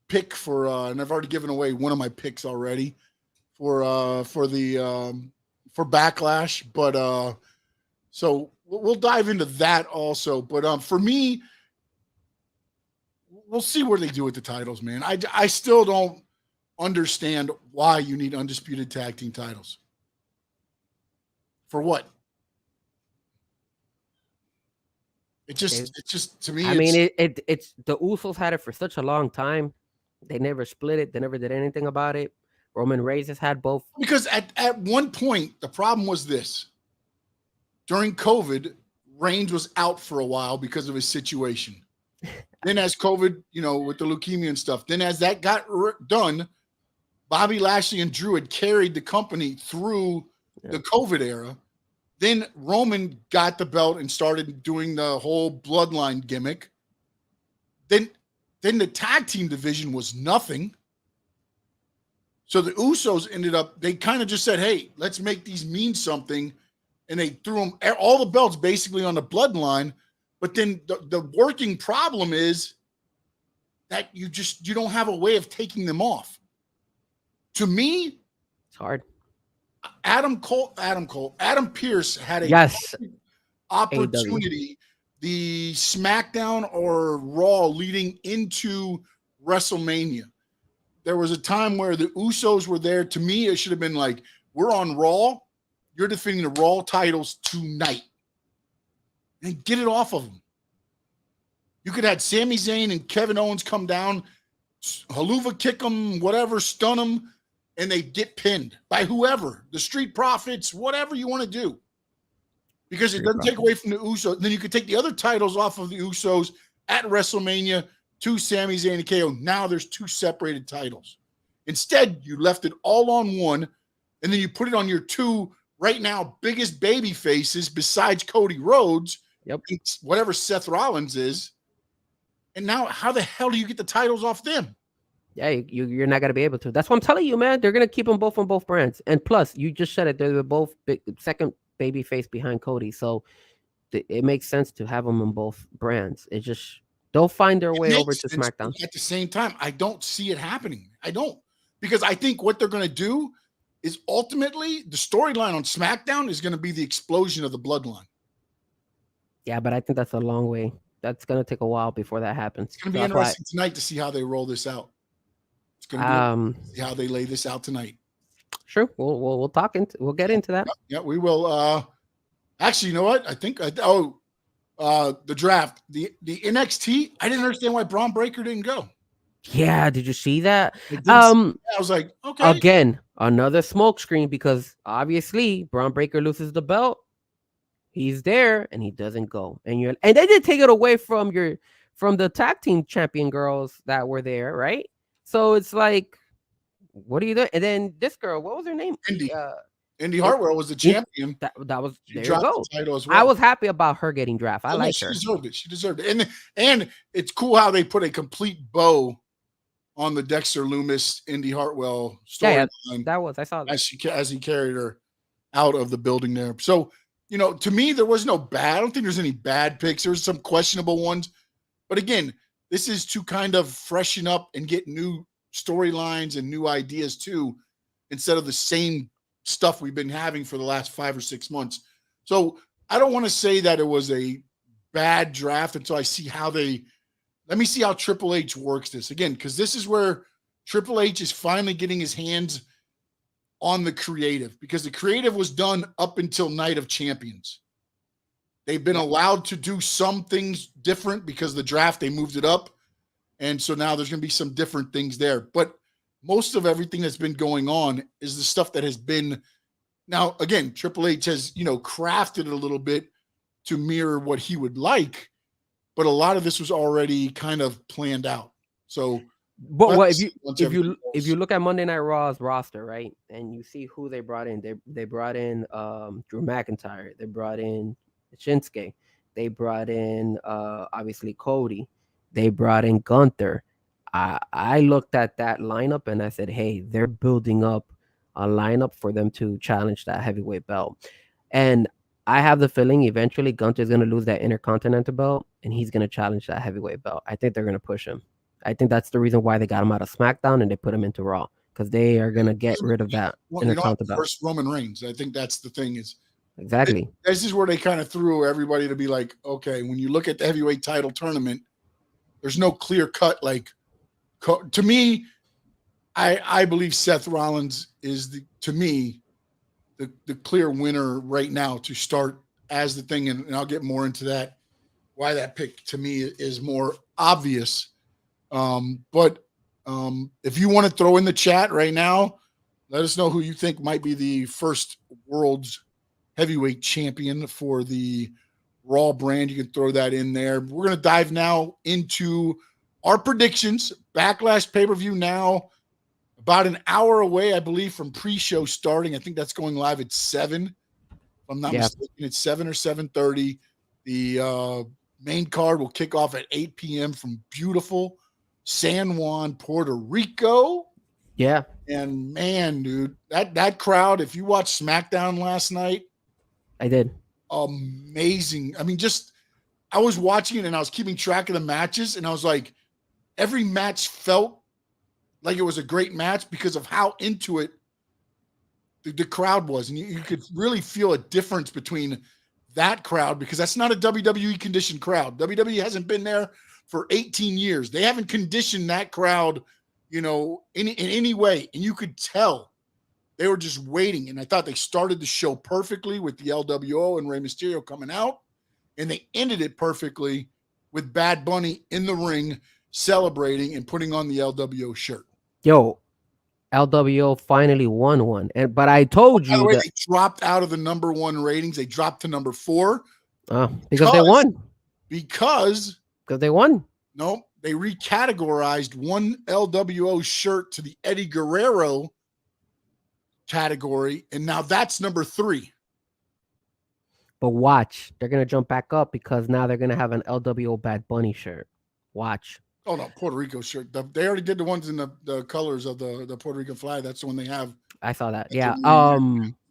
pick for and I've already given away one of my picks already for Backlash, but so we'll dive into that also. But for me, we'll see what they do with the titles, man. I still don't understand why you need undisputed tag team titles. For what? It's just to me. I mean, it's the Usos had it for such a long time. They never split it. They never did anything about it. Roman Reigns has had both. Because at one point, the problem was this. During COVID, Reigns was out for a while because of his situation. Then as COVID, with the leukemia and stuff, then as that got done, Bobby Lashley and Drew had carried the company through the COVID era. Then Roman got the belt and started doing the whole bloodline gimmick. Then the tag team division was nothing. So the Usos ended up, they kind of just said, hey, let's make these mean something. And they threw them all the belts basically on the bloodline. But then the working problem is that you don't have a way of taking them off. To me, it's hard. Adam Pearce had opportunity, AEW. The SmackDown or Raw leading into WrestleMania. there was a time where the Usos were there. To me, it should have been like, we're on Raw. You're defending the Raw titles tonight. And get it off of them. You could have Sami Zayn and Kevin Owens come down, haluva kick them, whatever, stun them, and they get pinned by whoever, the Street Profits, whatever you want to do. Because it doesn't take away from the Usos. Then you could take the other titles off of the Usos at WrestleMania to Sami Zayn and KO. Now there's 2 separated titles. Instead, you left it all on one, and then you put it on your 2 right now biggest baby faces besides Cody Rhodes, whatever Seth Rollins is. And now how the hell do you get the titles off them? Yeah, you're not going to be able to. That's what I'm telling you, man. They're going to keep them both on both brands. And plus, you just said it. They're both second baby face behind Cody. So it makes sense to have them on both brands. It just, they'll find their way over to SmackDown. At the same time, I don't see it happening. I don't. Because I think what they're going to do is ultimately the storyline on SmackDown is going to be the explosion of the bloodline. Yeah, but I think that's a long way. That's going to take a while before that happens. It's going to be interesting tonight to see how they roll this out. It's going to be how they lay this out tonight. Sure, we'll talk we'll get into that. Yeah, we will. Actually, you know what? I think the draft, the NXT. I didn't understand why Braun Breaker didn't go. Yeah, did you see that? I was like, okay. Again, another smoke screen because obviously Braun Breaker loses the belt. He's there and he doesn't go, and they did take it away from the tag team champion girls that were there, right? So it's like, what are you doing? And then this girl, what was her name? Indy Hartwell was the champion. That was there. You go. The title as well. I was happy about her getting drafted. I like her. She deserved it. And it's cool how they put a complete bow on the Dexter Lumis Indy Hartwell storyline. Yeah, I saw that as he carried her out of the building there. So, to me, there was no bad. I don't think there's any bad picks. There's some questionable ones. But again, this is to kind of freshen up and get new storylines and new ideas too, instead of the same stuff we've been having for the last 5 or 6 months. So I don't want to say that it was a bad draft until I see let me see how Triple H works this again, because this is where Triple H is finally getting his hands on the creative, because the creative was done up until Night of Champions. They've been allowed to do some things different because the draft, they moved it up. And so now there's going to be some different things there. But most of everything that's been going on is the stuff that has been. Now, again, Triple H has, crafted it a little bit to mirror what he would like. But a lot of this was already kind of planned out. So, but if you look at Monday Night Raw's roster, right, and you see who they brought in, they brought in Drew McIntyre, they brought in Shinsuke, they brought in obviously Cody, they brought in Gunther. I looked at that lineup and I said, hey, they're building up a lineup for them to challenge that heavyweight belt. And I have the feeling eventually Gunther is going to lose that Intercontinental belt and he's going to challenge that heavyweight belt. I think they're going to push him. I think that's the reason why they got him out of SmackDown and they put him into Raw, because they are going to get rid of that Intercontinental belt. First Roman Reigns. I think that's the thing is. Exactly. This is where they kind of threw everybody to be like, okay, when you look at the heavyweight title tournament, there's no clear cut. Like, to me, I believe Seth Rollins is to me the clear winner right now to start as the thing. And I'll get more into that, why that pick to me is more obvious. But if you want to throw in the chat right now, let us know who you think might be the first world's heavyweight champion for the Raw brand. You can throw that in there. We're going to dive now into our predictions. Backlash pay-per-view now about an hour away, I believe, from pre-show starting. I think that's going live at 7. If I'm not mistaken, it's 7 or 7:30. The main card will kick off at 8 p.m. from beautiful San Juan, Puerto Rico. Yeah. And man, dude, that crowd, if you watched SmackDown last night, I did. Amazing. I mean, I was watching it and I was keeping track of the matches, and I was like, every match felt like it was a great match because of how into it the crowd was. And you could really feel a difference between that crowd, because that's not a WWE conditioned crowd. WWE hasn't been there for 18 years. They haven't conditioned that crowd in any way, and you could tell they were just waiting. And I thought they started the show perfectly with the LWO and Rey Mysterio coming out, and they ended it perfectly with Bad Bunny in the ring celebrating and putting on the LWO shirt. Yo, LWO finally won one, but I told By the you way, that they dropped out of the number 1 ratings. They dropped to number 4 because they won. Because they won. No, they recategorized one LWO shirt to the Eddie Guerrero category, and now that's number 3. But watch, they're gonna jump back up because now they're gonna have an LWO Bad Bunny shirt. Watch. Oh no, Puerto Rico shirt. They already did the ones in the colors of the Puerto Rican flag. That's the one they have. I saw that. That's Yeah.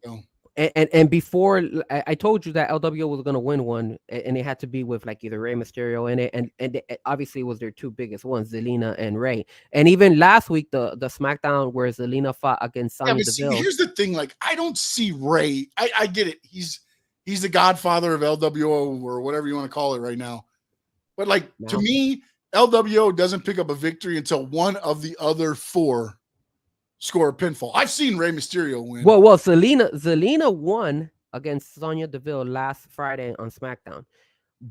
so. And before I told you that LWO was gonna win one, and it had to be with like either Rey Mysterio in it, and it obviously was their 2 biggest ones, Zelina and Rey. And even last week, the SmackDown where Zelina fought against Sonya Deville. Here's the thing: like, I don't see Rey. I get it. He's the godfather of LWO or whatever you want to call it right now. But like to me, LWO doesn't pick up a victory until one of the other 4 score a pinfall. I've seen Rey Mysterio win. Well, Zelina won against Sonya Deville last Friday on SmackDown.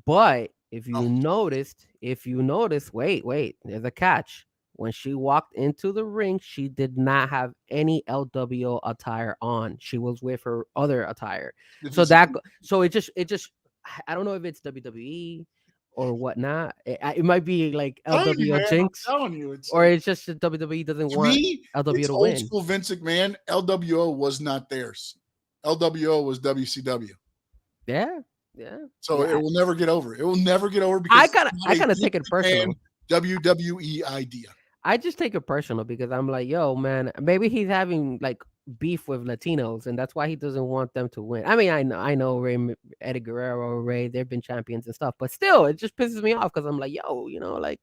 But if you noticed, wait, there's a catch. When she walked into the ring, she did not have any LWO attire on. She was with her other attire. So it just I don't know if it's WWE or whatnot. It might be like LWO jinx, or it's just that WWE doesn't want LWO to win. Old school Vince McMahon. LWO was not theirs. LWO was WCW. Yeah. So it will never get over. It will never get over because I kind of take it personal. WWE idea. I just take it personal because I'm like, yo, man, maybe he's having like beef with Latinos, and that's why he doesn't want them to win. I mean, I know Eddie Guerrero, Rey, they've been champions and stuff, but still, it just pisses me off because I'm like, yo, like,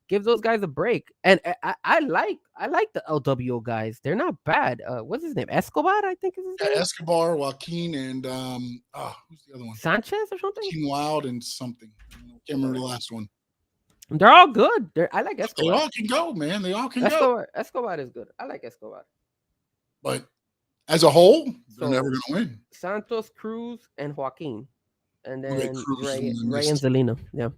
give those guys a break. And I like the LWO guys. They're not bad. What's his name? Escobar, I think is his name. Escobar, Joaquin, and who's the other one? Sanchez or something? Team Wild and something. I can't remember the last one. They're all good. I like Escobar. They all can go, man. They all can go. Escobar is good. I like Escobar. But as a whole, they're never going to win. Santos, Cruz, and Joaquin. And then Rey and Zelina. Yeah.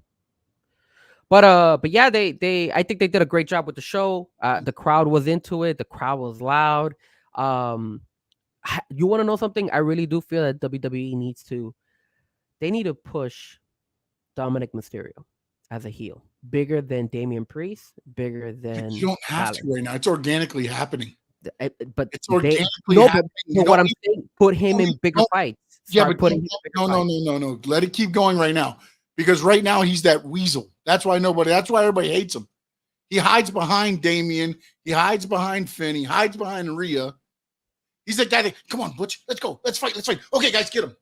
But yeah, I think they did a great job with the show. The crowd was into it. The crowd was loud. You want to know something? I really do feel that WWE needs to push Dominic Mysterio as a heel, bigger than Damian Priest, bigger than. You don't have to right now. It's organically happening. But it's organically happening. But what I'm saying, put him in bigger fights. Yeah, but no. Let it keep going right now. Because right now he's that weasel. That's why everybody hates him. He hides behind Damian. He hides behind Finn. He hides behind Rhea. He's that guy that, come on, Butch, let's go. Let's fight. Okay, guys, get him.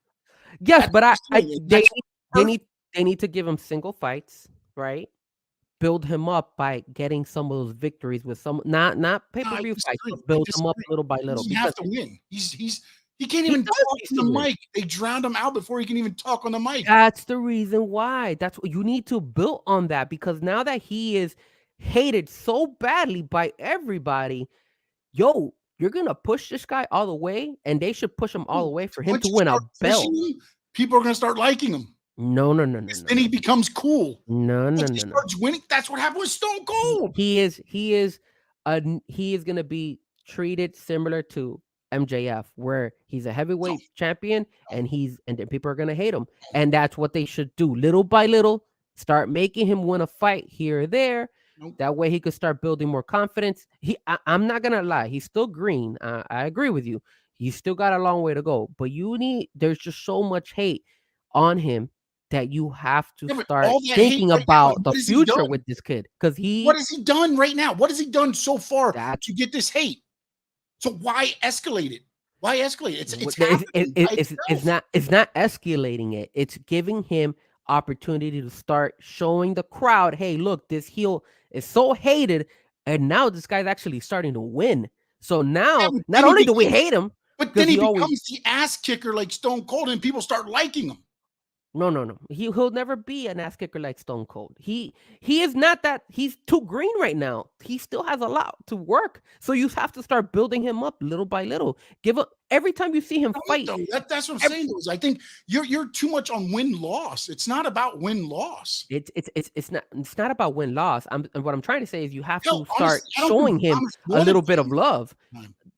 Yes, but they need to give him single fights, right? Build him up by getting some of those victories with some not pay-per-view fights, but build him up little by little. He have to win. He can't even talk on the mic. They drowned him out before he can even talk on the mic. That's the reason why. That's what you need to build on that, because now that he is hated so badly by everybody, yo, you're gonna push this guy all the way, and they should push him all the way for him to win a belt. People are gonna start liking him. No. Then he becomes cool. No. He starts winning. That's what happened with Stone Cold. He is gonna be treated similar to MJF, where he's a heavyweight champion, and then people are gonna hate him, and that's what they should do. Little by little, start making him win a fight here or there. That way, he could start building more confidence. I'm not gonna lie, he's still green. I agree with you. He's still got a long way to go, but there's just so much hate on him that you have to start thinking about the future with this kid. Because what has he done right now? What has he done so far to get this hate? So why escalate it? Why escalate it? It's not escalating it. It's giving him opportunity to start showing the crowd, hey, look, this heel is so hated, and now this guy's actually starting to win. So now, not only do we hate him, but then he becomes the ass kicker like Stone Cold, and people start liking him. No. He'll never be an ass kicker like Stone Cold. He is not that. He's too green right now. He still has a lot to work. So you have to start building him up little by little. Give up every time you see him fight. That's what I'm saying. Though, is I think you're too much on win loss. It's not about win loss. It's not about win loss. What I'm trying to say is you have Hell, to start honestly, I don't showing think him Thomas a wanted little bit to. of love.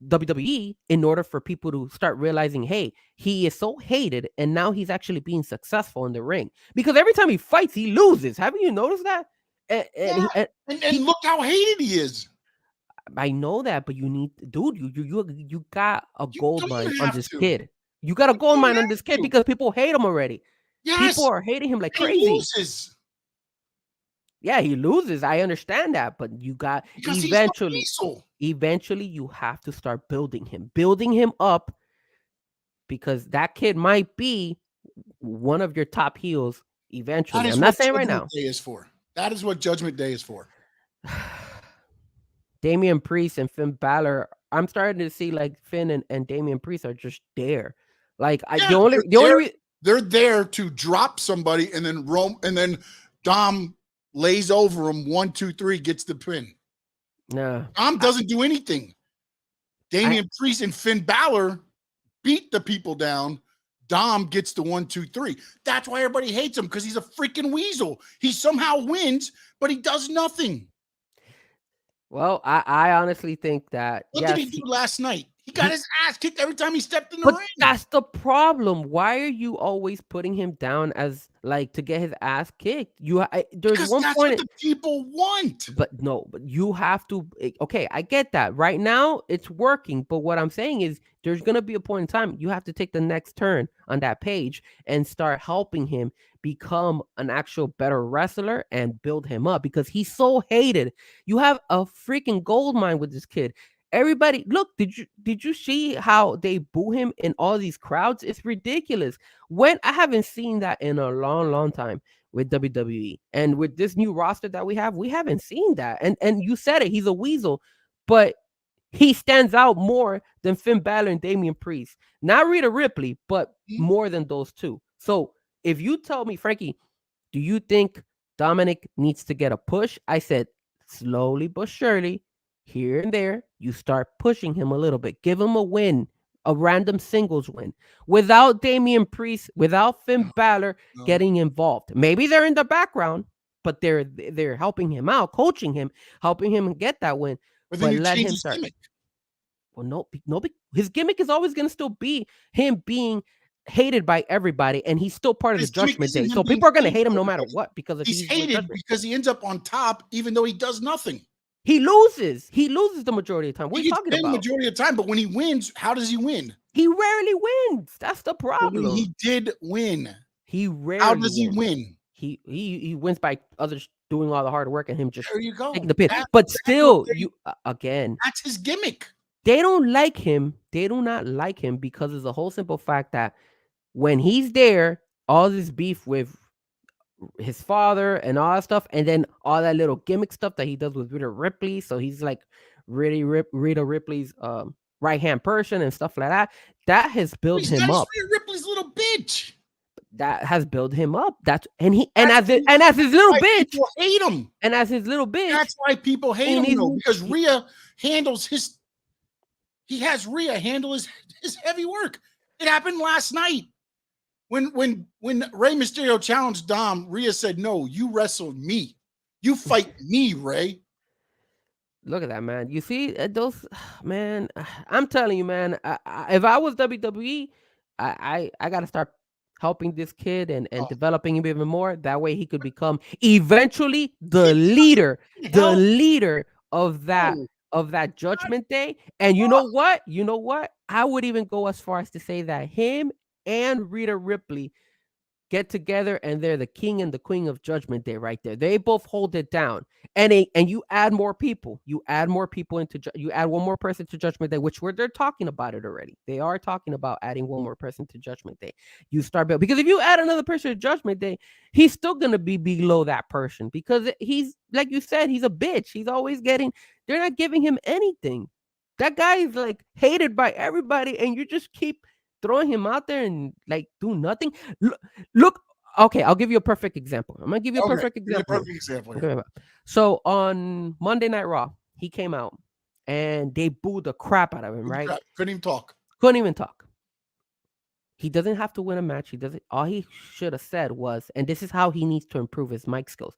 WWE, in order for people to start realizing, hey, he is so hated, and now he's actually being successful in the ring. Because every time he fights, he loses. Haven't you noticed that? And look how hated he is. I know that, but you need, dude, you got a gold mine on this to. kid. You got a gold mine on this kid because people hate him already. Yes, people are hating him like he crazy. loses. Yeah, he loses. I understand that, but you got because eventually you have to start building him up, because that kid might be one of your top heels eventually. I'm not saying right now. That is what Judgment Day is for. Damian Priest and Finn Balor, I'm starting to see like Finn and Damian Priest are just there. Like they're there to drop somebody and then Dom lays over him 1, 2, 3, gets the pin. No, Dom doesn't do anything. Damian Priest and Finn Balor beat the people down. Dom gets the 1, 2, 3. That's why everybody hates him, because he's a freaking weasel. He somehow wins, but he does nothing. Well, I honestly think that. What did he do last night? He got his ass kicked every time he stepped in the ring. That's the problem. Why are you always putting him down as like to get his ass kicked? There's one that's point what the people want. But you have to. Okay, I get that. Right now, it's working. But what I'm saying is, there's gonna be a point in time you have to take the next turn on that page and start helping him become an actual better wrestler and build him up, because he's so hated. You have a freaking gold mine with this kid. Everybody, look, did you see how they boo him in all these crowds? It's ridiculous. When I haven't seen that in a long time with WWE, and with this new roster that we haven't seen that. And you said it, he's a weasel, but he stands out more than Finn Balor and Damian Priest. Not Rhea Ripley, but more than those two. So if you tell me, Frankie, do you think Dominic needs to get a push? I said, slowly but surely, here and there, you start pushing him a little bit. Give him a win, a random singles win, without Damian Priest, without Finn Balor getting involved. Maybe they're in the background, but they're helping him out, coaching him, helping him get that win. But let him start. Gimmick. Well, no, his gimmick is always going to still be him being hated by everybody, and he's still part of the Judgment Day. So people are going to hate him no matter what, because he's hated because he ends up on top, even though he does nothing. He loses the majority of the time. What are you talking about? The majority of the time, but when he wins, how does he win? He rarely wins. That's the problem. Well, he did win. He rarely. How does he win? He wins by others doing all the hard work and him just taking the pin. But still, again, that's his gimmick. They don't like him. They do not like him because of the whole simple fact that when he's there, all this beef with his father and all that stuff, and then all that little gimmick stuff that he does with Rhea Ripley. So he's like Rhea Ripley's right hand person and stuff like that. That has built him up. Rhea Ripley's little bitch. That has built him up. As his little bitch, people hate him. And as his little bitch, that's why people hate him. Though, because Rhea handles his. He has Rhea handle his heavy work. It happened last night. When Rey Mysterio challenged Dom, Rhea said, "No, you wrestle me. You fight me, Rey." Look at that, man. You see those, man. I'm telling you, man. If I was WWE, I gotta start helping this kid and developing him even more. That way, he could become eventually the leader of that Judgment Day. And you know what? I would even go as far as to say that him and Rhea Ripley get together and they're the king and the queen of Judgment Day right there. They both hold it down. And you add more people. You add one more person to Judgment Day, which they're talking about it already. They are talking about adding one more person to Judgment Day. You start building, because if you add another person to Judgment Day, he's still going to be below that person, because he's, like you said, he's a bitch. He's always they're not giving him anything. That guy is like hated by everybody, and you just keep throwing him out there and like do nothing. Look, Okay, I'll give you a perfect example. I'm gonna give you a Okay, perfect give me a example. perfect example here. Okay. So on Monday Night Raw, he came out and they booed the crap out of him, right? Couldn't even talk. Couldn't even talk. He doesn't have to win a match. He doesn't. All he should have said was, and this is how he needs to improve his mic skills.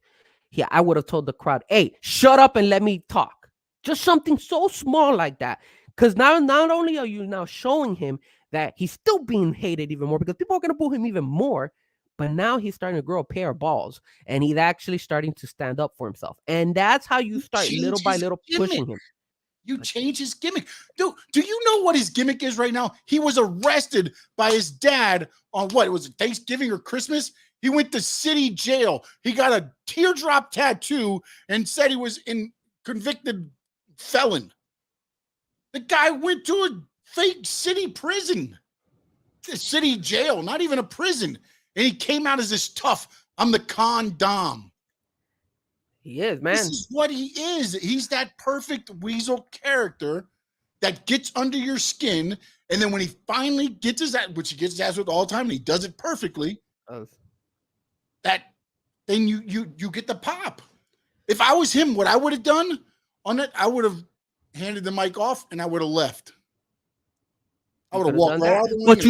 I would have told the crowd, "Hey, shut up and let me talk." Just something so small like that. Because now, not only are you now showing him that he's still being hated even more because people are going to boo him even more, but now he's starting to grow a pair of balls and he's actually starting to stand up for himself. And that's how you start little by little pushing him. You change his gimmick. Do you know what his gimmick is right now? He was arrested by his dad on what? It was Thanksgiving or Christmas. He went to city jail. He got a teardrop tattoo and said he was in convicted felon. The guy went to a fake city prison, a city jail, not even a prison. And he came out as this tough, I'm the Con Dom. He is, man. This is what he is. He's that perfect weasel character that gets under your skin. And then when he finally gets his ass, which he gets his ass with all the time, and he does it perfectly, then you get the pop. If I was him, what I would have done on it, I would have handed the mic off and I would have left. I would have walked right out. But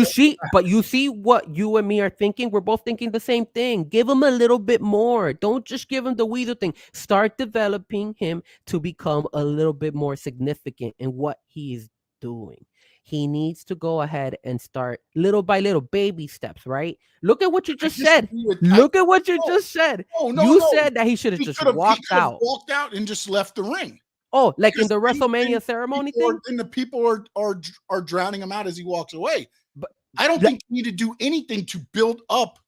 you see what you and me are thinking? We're both thinking the same thing. Give him a little bit more. Don't just give him the weasel thing. Start developing him to become a little bit more significant in what he's doing. He needs to go ahead and start little by little, baby steps, right? Look at what you just said. Look at what you just said. You said that he should have just walked out. Walked out and just left the ring. Oh, like in the WrestleMania ceremony thing? And the people are drowning him out as he walks away. But I don't think you need to do anything to build up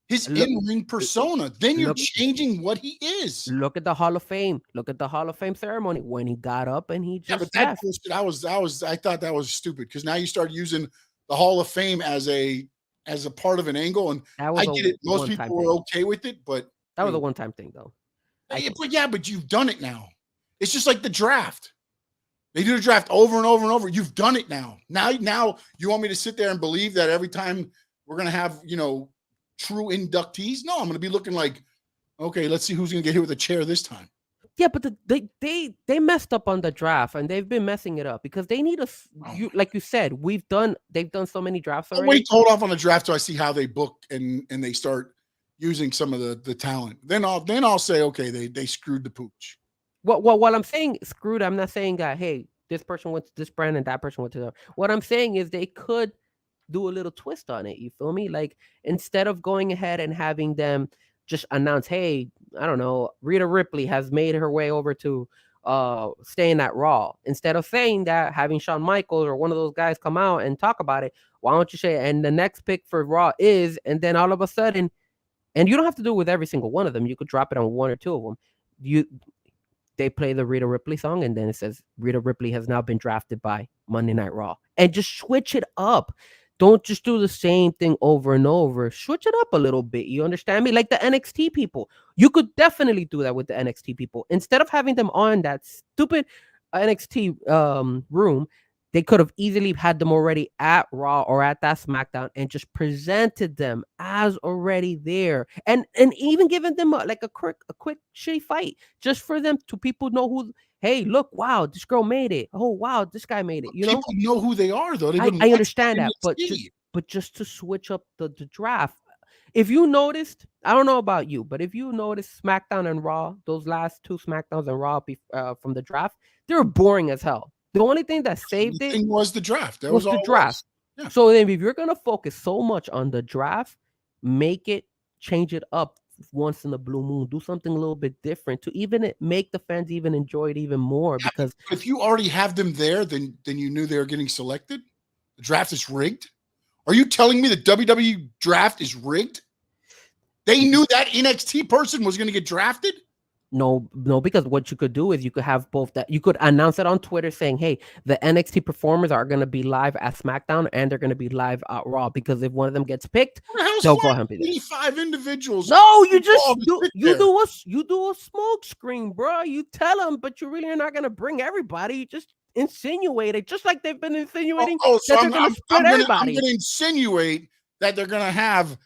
his in-ring persona. Then you're changing what he is. Look at the Hall of Fame. Look at the Hall of Fame ceremony when he got up and he just I thought that was stupid because now you start using the Hall of Fame as a part of an angle, and I get it. Most people were okay with it, but that was a one-time thing, though. But you've done it now. It's just like the draft. They do the draft over and over and over. You've done it now. Now you want me to sit there and believe that every time we're going to have, true inductees? No, I'm going to be looking like, okay, let's see who's going to get hit with a chair this time. Yeah, but they messed up on the draft and they've been messing it up because they need like you said, they've done so many drafts already. Wait, hold off on the draft so I see how they book and they start using some of the talent. Then I'll say, okay, they screwed the pooch. What I'm saying screwed, I'm not saying that, hey, this person went to this brand and that person went to the. What I'm saying is they could do a little twist on it. You feel me? Like instead of going ahead and having them just announce, hey, I don't know, Rhea Ripley has made her way over to staying at Raw. Instead of saying that, having Shawn Michaels or one of those guys come out and talk about it, why don't you say, and the next pick for Raw is, and then all of a sudden, and you don't have to do it with every single one of them. You could drop it on one or two of them. They play the Rhea Ripley song, and then it says Rhea Ripley has now been drafted by Monday Night Raw. And just switch it up. Don't just do the same thing over and over. Switch it up a little bit. You understand me? Like the NXT people. You could definitely do that with the NXT people. Instead of having them on that stupid NXT room, they could have easily had them already at Raw or at that SmackDown and just presented them as already there, and even giving them a quick shitty fight just for them to people know who. Hey, look! Wow, this girl made it. Oh, wow, this guy made it. People know who they are, though. I understand that, but just to switch up the draft. If you noticed, I don't know about you, but if you noticed SmackDown and Raw, those last two SmackDowns and Raw from the draft, they were boring as hell. The only thing that saved it was the draft. That was the draft. Yeah. So then if you're going to focus so much on the draft, change it up once in a blue moon. Do something a little bit different to even make the fans even enjoy it even more. Yeah, because if you already have them there, then you knew they were getting selected. The draft is rigged. Are you telling me the WWE draft is rigged? They knew that NXT person was going to get drafted? No, because what you could do is you could have both that. You could announce it on Twitter saying, hey, the NXT performers are going to be live at SmackDown and they're going to be live at Raw, because if one of them gets picked, they'll go ahead and be 85 individuals. No, you do a smoke screen, bro. You tell them, but you really are not going to bring everybody. You just insinuate it, just like they've been insinuating that they're going to split everybody. I'm going to insinuate that they're going to have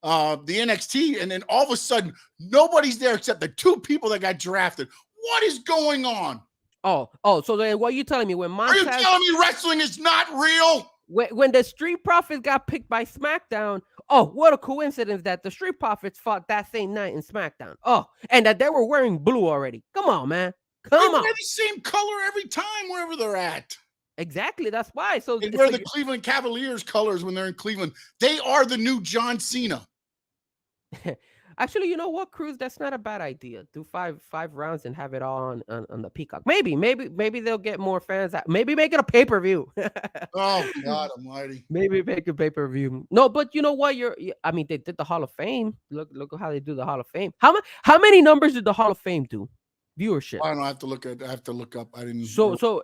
the NXT, and then all of a sudden nobody's there except the two people that got drafted. What is going on? Oh, so then what are you telling me? When Are you telling me wrestling is not real? When the Street Profits got picked by SmackDown, oh, what a coincidence that the Street Profits fought that same night in SmackDown. Oh, and that they were wearing blue already. Come on, man. Come on. They wear the same color every time wherever they're at. Exactly. That's why. So they wear the Cleveland Cavaliers colors when they're in Cleveland. They are the new John Cena. Actually, you know what, Cruz? That's not a bad idea. Do five rounds and have it all on the Peacock. Maybe they'll get more fans. Maybe make it a pay-per-view. Oh God Almighty! Maybe make a pay-per-view. No, but you know what? I mean, they did the Hall of Fame. Look how they do the Hall of Fame. How many numbers did the Hall of Fame do? Viewership. I don't know. I have to look up. I didn't. So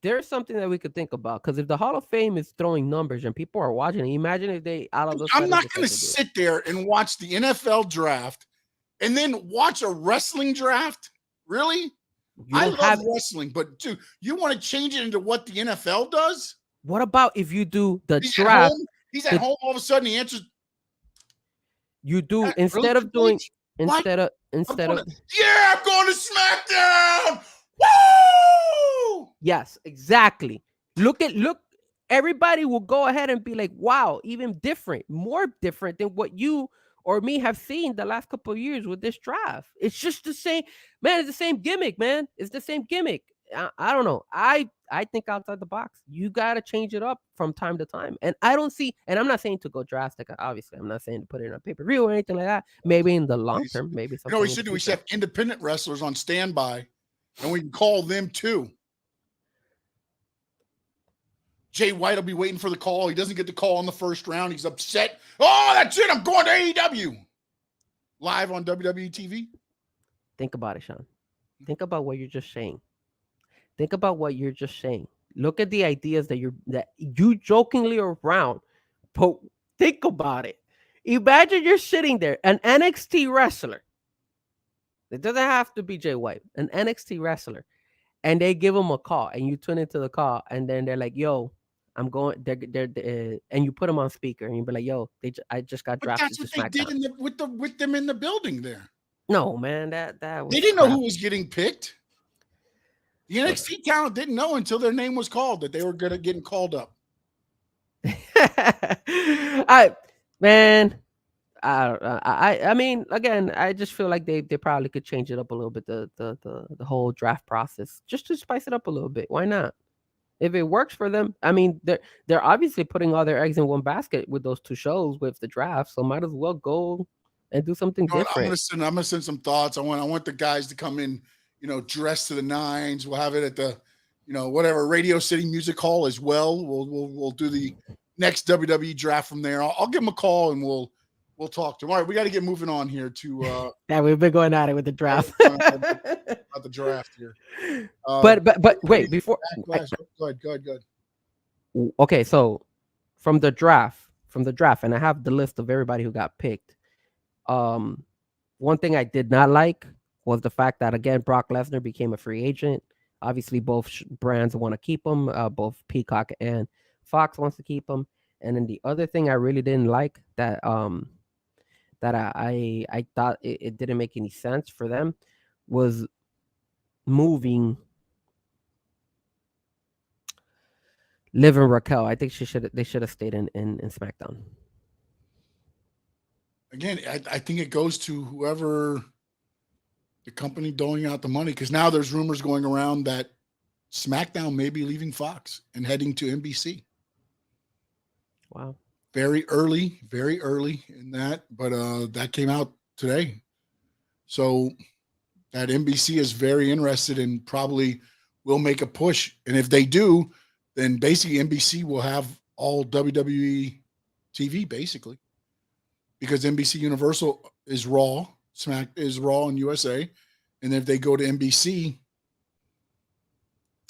there's something that we could think about, because if the Hall of Fame is throwing numbers and people are watching, imagine if they out of those. I'm not going to sit there and watch the NFL draft and then watch a wrestling draft. Really? I love wrestling, but dude, you want to change it into what the NFL does? What about if you do the draft? He's at home. All of a sudden, he answers. You do instead of doing. Instead of I'm going to SmackDown. Woo! Yes, exactly. Look, everybody will go ahead and be like, wow, even different, more different than what you or me have seen the last couple of years with this draft. It's just the same, man. It's the same gimmick, man. It's the same gimmick. I don't know. I think outside the box. You got to change it up from time to time. And I don't see, and I'm not saying to go drastic. Obviously, I'm not saying to put it in a pay-per-view or anything like that. Maybe in the long term, maybe something. You know what we should do? We should have independent wrestlers on standby, and we can call them too. Jay White will be waiting for the call. He doesn't get the call in the first round. He's upset. Oh, that's it. I'm going to AEW. Live on WWE TV. Think about it, Sean. Think about what you're just saying. Think about what you're just saying. Look at the ideas that you jokingly around, but think about it. Imagine you're sitting there, an NXT wrestler. It doesn't have to be Jay White, an NXT wrestler, and they give him a call, and you tune into the call, and then they're like, "Yo, I'm going." And you put them on speaker, and you be like, "Yo, I just got drafted." That's what they did with them in the building there. No, man, that was they didn't know who was getting picked. The NXT talent didn't know until their name was called that they were good at getting called up. I mean, again, I just feel like they probably could change it up a little bit, the whole draft process, just to spice it up a little bit. Why not? If it works for them, I mean, they're obviously putting all their eggs in one basket with those two shows with the draft, so might as well go and do something different. I'm gonna send some thoughts. I want the guys to come in, dressed to the nines. We'll have it at the, whatever Radio City Music Hall as well. We'll do the next WWE draft from there. I'll give them a call and we'll talk to them. All right, we got to get moving on here to. Yeah, we've been going at it with the draft. About the draft here. But wait, before. Go ahead. Okay, so from the draft, and I have the list of everybody who got picked. One thing I did not like was the fact that, again, Brock Lesnar became a free agent. Obviously, both brands want to keep him. Both Peacock and Fox wants to keep him. And then the other thing I really didn't like that I thought it didn't make any sense for them was moving Liv and Raquel. I think they should have stayed in SmackDown. Again, I think it goes to whoever the company doling out the money, because now there's rumors going around that SmackDown may be leaving Fox and heading to NBC. Wow. Very early in that, but that came out today. So that NBC is very interested and probably will make a push. And if they do, then basically NBC will have all WWE TV, basically. Because NBC Universal is Raw, Smack is Raw and USA. And if they go to NBC,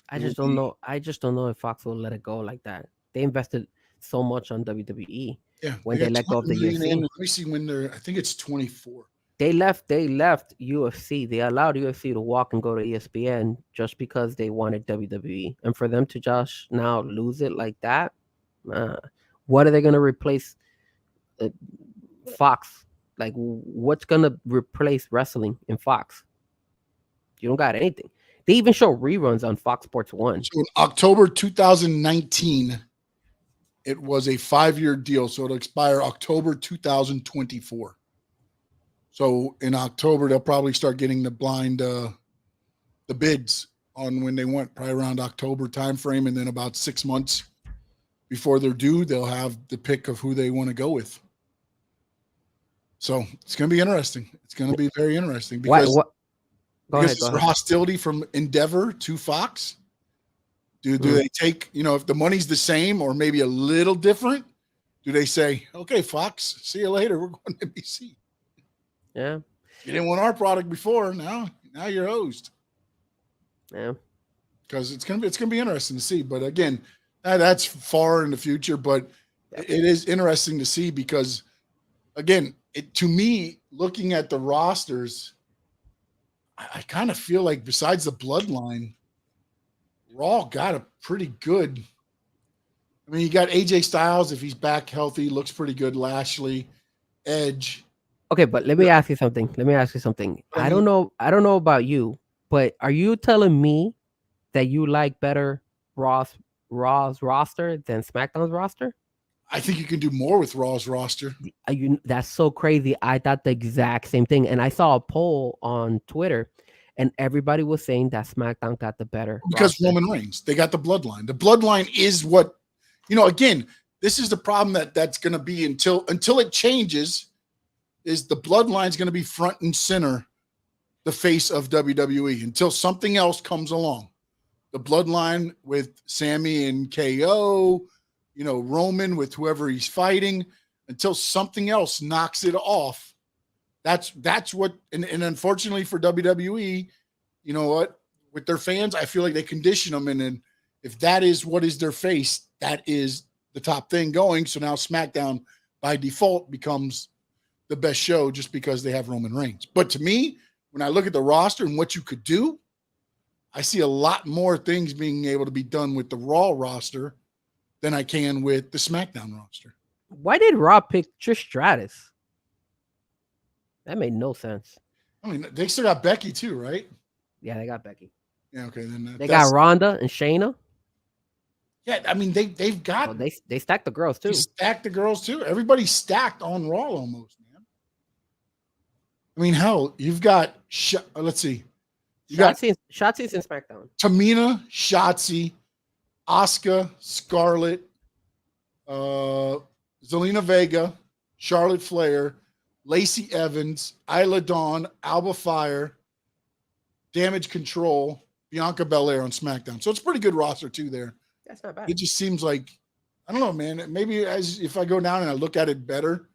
I just don't know. I just don't know if Fox will let it go like that. They invested so much on WWE. Yeah, when they let go of the UFC. Let me see when they're. I think it's 24. They left UFC. They allowed UFC to walk and go to ESPN just because they wanted WWE. And for them to just now lose it like that, what are they going to replace? Fox. Like, what's gonna replace wrestling in Fox? You don't got anything. They even show reruns on Fox Sports 1. So in October 2019, it was a 5-year deal, so it'll expire October 2024. So in October, they'll probably start getting the bids on when they want, probably around October timeframe, and then about 6 months before they're due, they'll have the pick of who they want to go with. So it's going to be interesting. It's going to be very interesting because Go ahead. Hostility from Endeavor to Fox. Do they take, if the money's the same or maybe a little different, do they say, okay, Fox, see you later. We're going to NBC. Yeah. You didn't want our product before. Now you're host. Yeah. Because it's gonna be interesting to see. But again, that's far in the future. But it is interesting to see because, again, to me, looking at the rosters, I kind of feel like besides the Bloodline, Raw got a pretty good. I mean, you got AJ Styles if he's back healthy, looks pretty good. Lashley, Edge. Okay, but let me ask you something. I don't know about you, but are you telling me that you like better Raw's roster than SmackDown's roster? I think you can do more with Raw's roster. That's so crazy. I thought the exact same thing, and I saw a poll on Twitter, and everybody was saying that SmackDown got the better because roster. Roman Reigns. They got the Bloodline. The Bloodline is what, again, this is the problem that's going to be until it changes. Is the Bloodline's going to be front and center, the face of WWE until something else comes along. The Bloodline with Sammy and KO, Roman with whoever he's fighting, until something else knocks it off. That's what, and unfortunately for WWE, you know what, with their fans, I feel like they condition them, and then if that is what is their face, that is the top thing going. So now SmackDown by default becomes the best show just because they have Roman Reigns. But to me, when I look at the roster and what you could do, I see a lot more things being able to be done with the Raw roster than I can with the SmackDown roster. Why did Raw pick Trish Stratus? That made no sense. I mean, they still got Becky too, right? Yeah, they got Becky. Yeah, okay. Then they got Ronda and Shayna. Yeah, I mean they've got they stacked the girls too. Everybody's stacked on Raw almost, man. I mean, hell, you've got let's see. Shotzi's in SmackDown. Tamina, Shotzi, Asuka, Scarlett, Zelina Vega, Charlotte Flair, Lacey Evans, Isla Dawn, Alba Fire, Damage Control, Bianca Belair on SmackDown. So it's a pretty good roster too there. That's not bad. It just seems like, I don't know, man. Maybe if I go down and I look at it better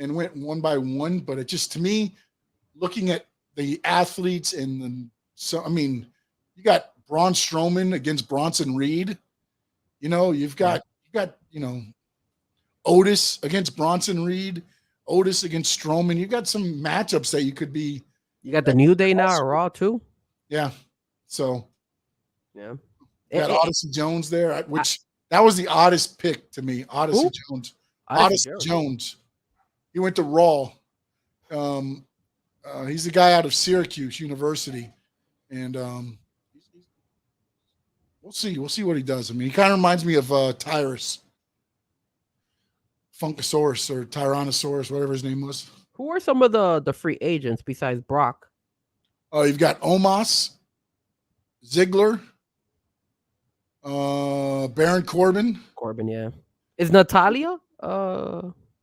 and went one by one, but it just, to me, looking at the athletes I mean, you got Braun Strowman against Bronson Reed. You've got Otis against Bronson Reed, Otis against Strowman. You've got some matchups that you could be. You got the New Day now at Raw too. Yeah. So. Yeah. Got Odyssey Jones there, that was the oddest pick to me. Odyssey Jones. Odyssey Jones. He went to Raw. He's the guy out of Syracuse University, and we'll see. We'll see what he does. I mean, he kind of reminds me of Tyrus, Funkasaurus or Tyrannosaurus, whatever his name was. Who are some of the free agents besides Brock? Oh, you've got Omos, Ziggler. Baron Corbin. Yeah. Is Natalia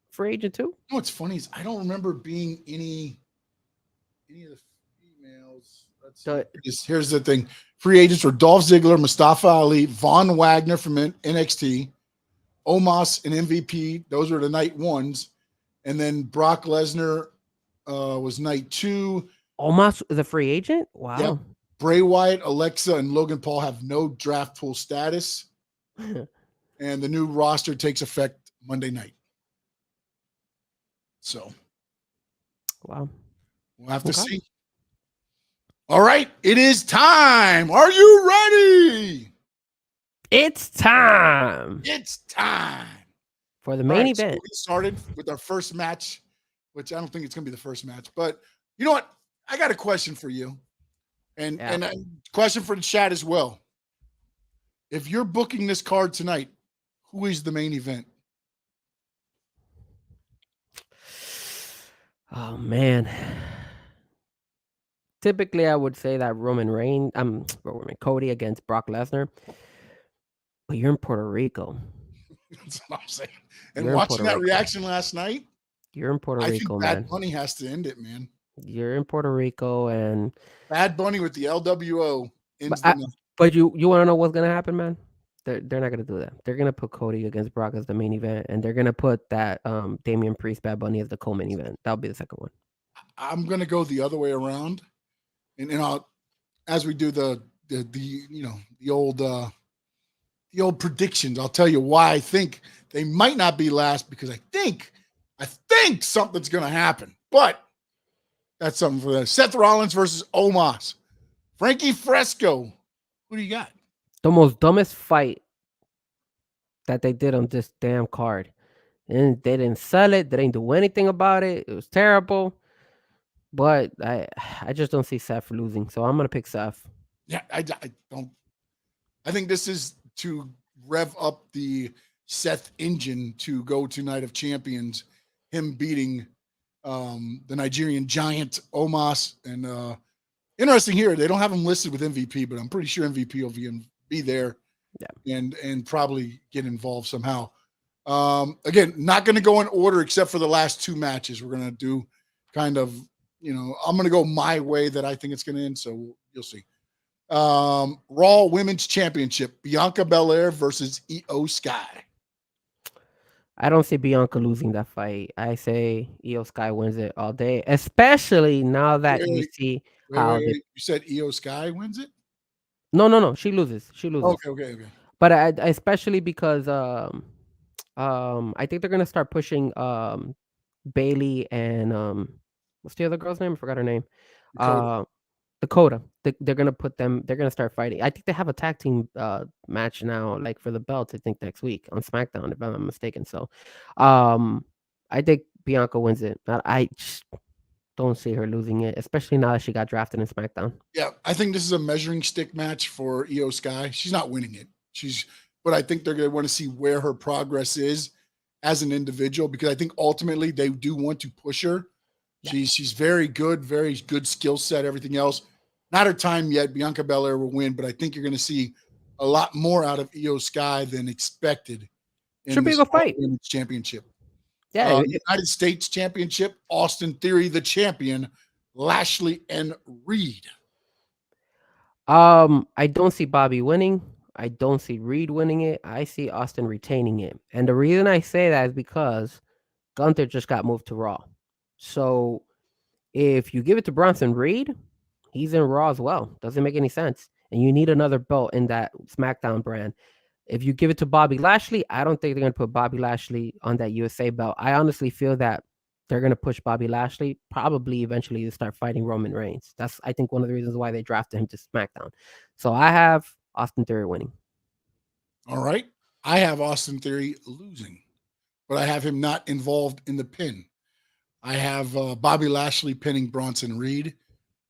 free agent too? You know what's funny is I don't remember being any of the females. Here's the thing. Free agents were Dolph Ziggler, Mustafa Ali, Von Wagner from NXT, Omos and MVP. Those were the night ones. And then Brock Lesnar was night 2. Omos is a free agent? Wow. Yep. Bray Wyatt, Alexa, and Logan Paul have no draft pool status. And the new roster takes effect Monday night. So. Wow. We'll have to see. All right. It is time. Are you ready? It's time. It's time. For the main event. So we started with our first match which I don't think it's going to be the first match. But you know what? I got a question for you, and a question for the chat as well. If you're booking this card tonight, who is the main event? Oh man. Typically, I would say that Roman Cody against Brock Lesnar. But you're in Puerto Rico. That's what I'm saying. And watching that reaction last night, you're in Puerto Rico, man. Bad Bunny has to end it, man. You're in Puerto Rico, and Bad Bunny with the LWO ends the night. But you want to know what's gonna happen, man? They're not gonna do that. They're gonna put Cody against Brock as the main event, and they're gonna put that Damian Priest Bad Bunny as the co-main event. That'll be the second one. I'm gonna go the other way around, and I'll, as we do the old predictions, I'll tell you why I think they might not be last, because I think something's gonna happen, but that's something for that. Seth Rollins versus Omos. Frankie Frezko. Who do you got? The most dumbest fight that they did on this damn card. And they didn't sell it. They didn't do anything about it. It was terrible. But I just don't see Seth losing. So I'm going to pick Seth. Yeah, I don't. I think this is to rev up the Seth engine to go to Night of Champions. Him beating the Nigerian giant Omos. And interesting here, they don't have him listed with MVP, but I'm pretty sure MVP will be there, and probably get involved somehow. Again, not going to go in order except for the last two matches. We're going to do kind of, I'm going to go my way that I think it's going to end. So you'll see. Raw Women's Championship, Bianca Belair versus Io Sky. I don't see Bianca losing that fight. I say Io Sky wins it all day, especially now that you see how you said Io Sky wins it. No, she loses. Okay. But I especially because I think they're gonna start pushing Bailey and what's the other girl's name? I forgot her name. Dakota. They're gonna put them. They're gonna start fighting. I think they have a tag team match now, like for the belts. I think next week on SmackDown, if I'm not mistaken. So, I think Bianca wins it. I just don't see her losing it, especially now that she got drafted in SmackDown. Yeah, I think this is a measuring stick match for Io Sky. She's not winning it. But I think they're gonna want to see where her progress is as an individual, because I think ultimately they do want to push her. Yeah. She's very good skill set, everything else. Not her time yet. Bianca Belair will win, but I think you're going to see a lot more out of Io Sky than expected. Should be a good fight. Championship. Yeah. United States Championship, Austin Theory, the champion, Lashley and Reed. I don't see Bobby winning. I don't see Reed winning it. I see Austin retaining it. And the reason I say that is because Gunther just got moved to Raw. So if you give it to Bronson Reed, he's in Raw as well. Doesn't make any sense. And you need another belt in that SmackDown brand. If you give it to Bobby Lashley, I don't think they're going to put Bobby Lashley on that USA belt. I honestly feel that they're going to push Bobby Lashley probably eventually to start fighting Roman Reigns. That's, I think, one of the reasons why they drafted him to SmackDown. So I have Austin Theory winning. All right. I have Austin Theory losing, but I have him not involved in the pin. I have Bobby Lashley pinning Bronson Reed,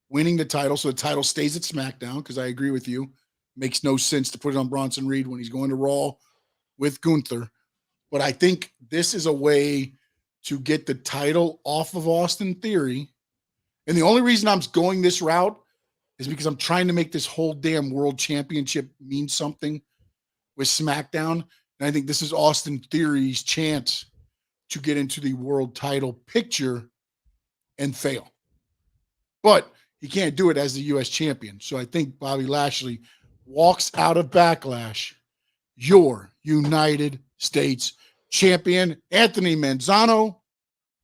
winning the title, so the title stays at SmackDown, because I agree with you. Makes no sense to put it on Bronson Reed when he's going to Raw with Gunther. But I think this is a way to get the title off of Austin Theory. And the only reason I'm going this route is because I'm trying to make this whole damn world championship mean something with SmackDown. And I think this is Austin Theory's chance to get into the world title picture and fail. But he can't do it as the U.S. champion. So I think Bobby Lashley walks out of Backlash, your United States champion. Anthony Manzano,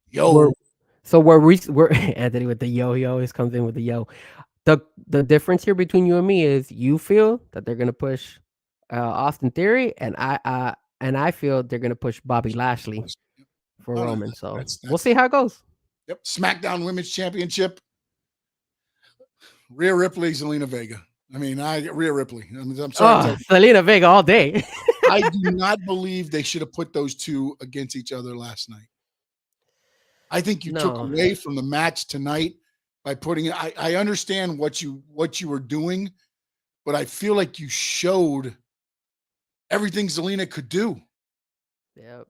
yo. We're Anthony with the yo. He always comes in with the yo. The difference here between you and me is you feel that they're going to push Austin Theory, and I feel they're going to push Bobby Lashley for Roman. So we'll see how it goes. Yep. SmackDown Women's Championship. Rhea Ripley, Zelina Vega. Rhea Ripley. I'm sorry. Zelina Vega all day. I do not believe they should have put those two against each other last night. I think you took No. away from the match tonight by putting it. I understand what you were doing, but I feel like you showed everything Zelina could do. Yep.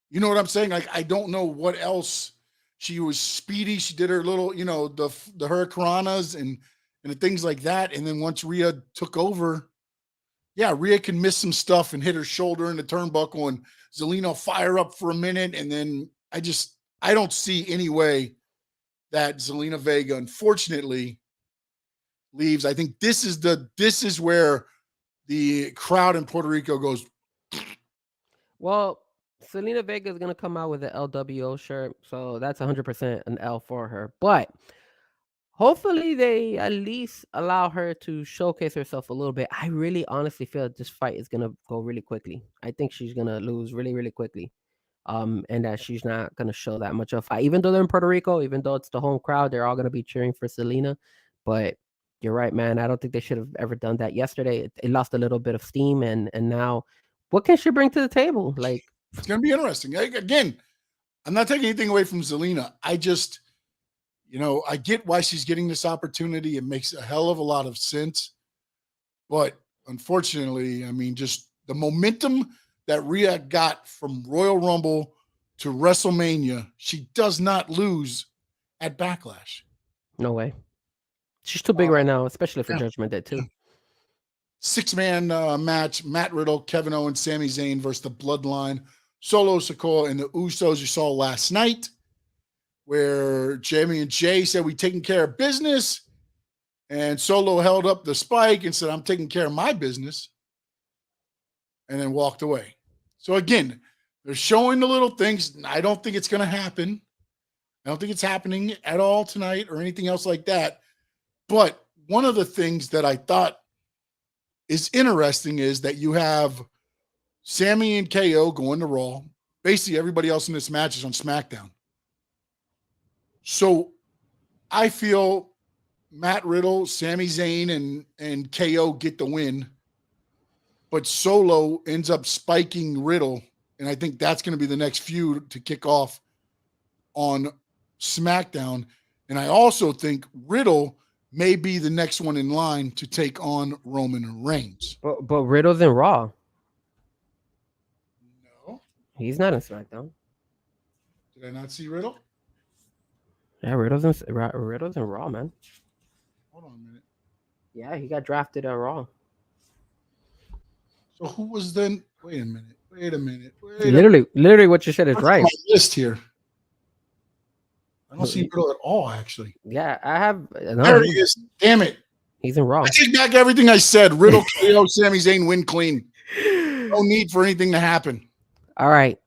You know what I'm saying? Like, I don't know what else. She was speedy. She did her little, the hurricanranas and the things like that. And then once Rhea took over, yeah, Rhea can miss some stuff and hit her shoulder in the turnbuckle, and Zelina will fire up for a minute. And then I don't see any way that Zelina Vega, unfortunately, leaves. I think this is where the crowd in Puerto Rico goes. Well, Selena Vega is gonna come out with an LWO shirt, so that's 100% an L for her. But hopefully, they at least allow her to showcase herself a little bit. I really, honestly feel that this fight is gonna go really quickly. I think she's gonna lose really, really quickly. And that she's not gonna show that much of a fight, even though they're in Puerto Rico, even though it's the home crowd, they're all gonna be cheering for Selena. But you're right, man. I don't think they should have ever done that yesterday. It lost a little bit of steam, and now, what can she bring to the table? Like, It's going to be interesting. Again, I'm not taking anything away from Zelina. I just, I get why she's getting this opportunity. It makes a hell of a lot of sense. But unfortunately, I mean, just the momentum that Rhea got from Royal Rumble to WrestleMania, she does not lose at Backlash. no way. She's too big right now, especially for yeah. Judgment Day too. 6-man match: Matt Riddle, Kevin Owens, Sami Zayn versus the Bloodline, Solo Sikoa, and the Usos. You saw last night where Jamie and Jay said, "We taking care of business," and Solo held up the spike and said, "I'm taking care of my business," and then walked away. So again, they're showing the little things. I don't think it's going to happen. I don't think it's happening at all tonight or anything else like that. But one of the things that I thought is interesting is that you have Sammy and KO going to Raw. Basically, everybody else in this match is on SmackDown. So I feel Matt Riddle, Sami Zayn, and KO get the win. But Solo ends up spiking Riddle. And I think that's going to be the next feud to kick off on SmackDown. And I also think Riddle may be the next one in line to take on Roman Reigns. But Riddle's in Raw. No. He's not in SmackDown. Did I not see Riddle? Yeah, Riddle's in Raw, man. Hold on a minute. Yeah, he got drafted on Raw. So who was then? Wait a minute. Literally, what you said is right. My list here. I don't see Riddle at all, actually. Yeah, I have. No, There he is. Damn it. He's in Raw. I take back everything I said. Riddle, KO, Sami Zayn win clean. No need for anything to happen. All right.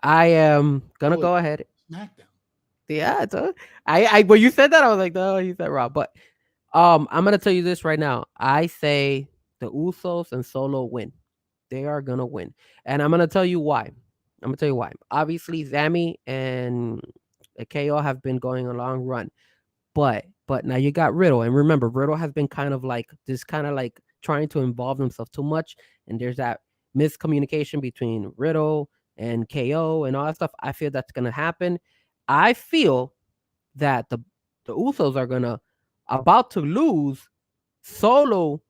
I am gonna go ahead. SmackDown. Yeah, when you said that, I was like, no, he said Raw. But I'm gonna tell you this right now. I say the Usos and Solo win. They are gonna win, and I'm gonna tell you why. Obviously, Sammy and KO have been going a long run, but now you got Riddle, and remember, Riddle has been kind of like trying to involve himself too much, and there's that miscommunication between Riddle and KO and all that stuff. I feel that's gonna happen. I feel that the Usos are about to lose. Solo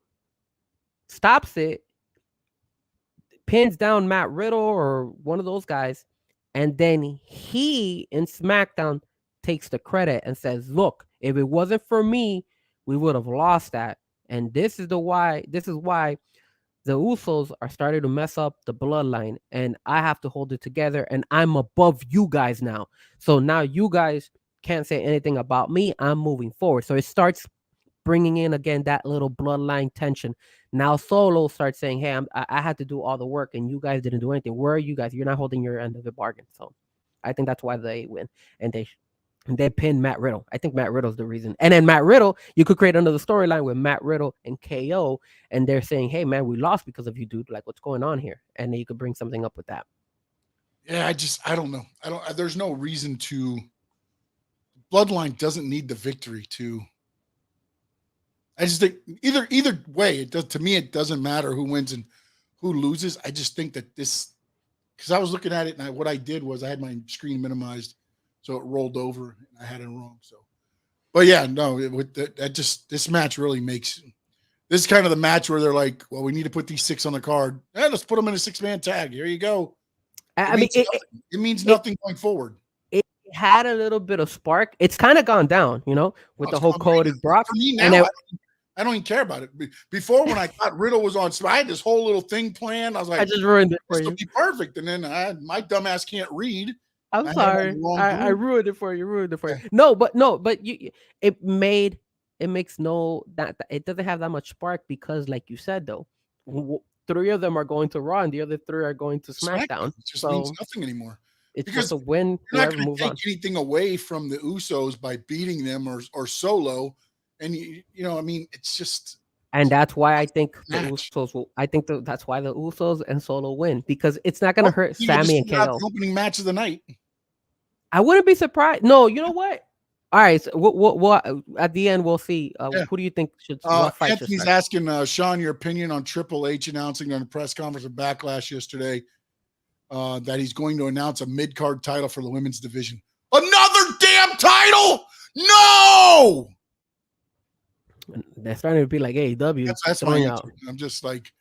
stops it, pins down Matt Riddle or one of those guys, and then he in SmackDown takes the credit and says, "Look, if it wasn't for me, we would have lost that." And this is why the Usos are starting to mess up the bloodline, and I have to hold it together, and I'm above you guys now. So now you guys can't say anything about me. I'm moving forward. So it starts bringing in again that little bloodline tension. Now Solo starts saying, "Hey, I had to do all the work, and you guys didn't do anything. Where are you guys? You're not holding your end of the bargain." So I think that's why they win, and they pin Matt Riddle. I think Matt Riddle's the reason. And then Matt Riddle, you could create another storyline with Matt Riddle and KO, and they're saying, "Hey, man, we lost because of you, dude. Like, what's going on here?" And then you could bring something up with that. Yeah, I don't know. There's no reason to. Bloodline doesn't need the victory to. I just think either way, it does. To me, it doesn't matter who wins and who loses. I just think that this, because I was looking at it, and what I did was I had my screen minimized so it rolled over. And I had it wrong. So, but yeah, no, this match really makes. This is kind of the match where they're like, well, we need to put these 6 on the card. Let's put them in a 6-man tag. Here you go. It means nothing going forward. It had a little bit of spark. It's kind of gone down, with the whole Cody Brock. For me now, I don't even care about it. Before, when I thought Riddle was on, I had this whole little thing planned. I was like, I just ruined it for you. This will be perfect. And then my dumbass can't read. I'm sorry. I ruined it for you. No, but it makes that it doesn't have that much spark because, like you said, though, 3 of them are going to Raw and the other 3 are going to SmackDown. It just means nothing anymore. It's because just a win. You're not going to take anything away from the Usos by beating them or Solo, and it's just. And that's why I think the Usos will. I think that's why the Usos and Solo win because it's not going to hurt Sammy and KO. Opening match of the night. I wouldn't be surprised. No, you know what? All right, so what at the end we'll see. Who do you think should fight? Anthony's asking Sean your opinion on Triple H announcing on a press conference at Backlash yesterday that he's going to announce a mid-card title for the women's division. Another damn title? No! That's starting to be like AEW. That's my answer. I'm just like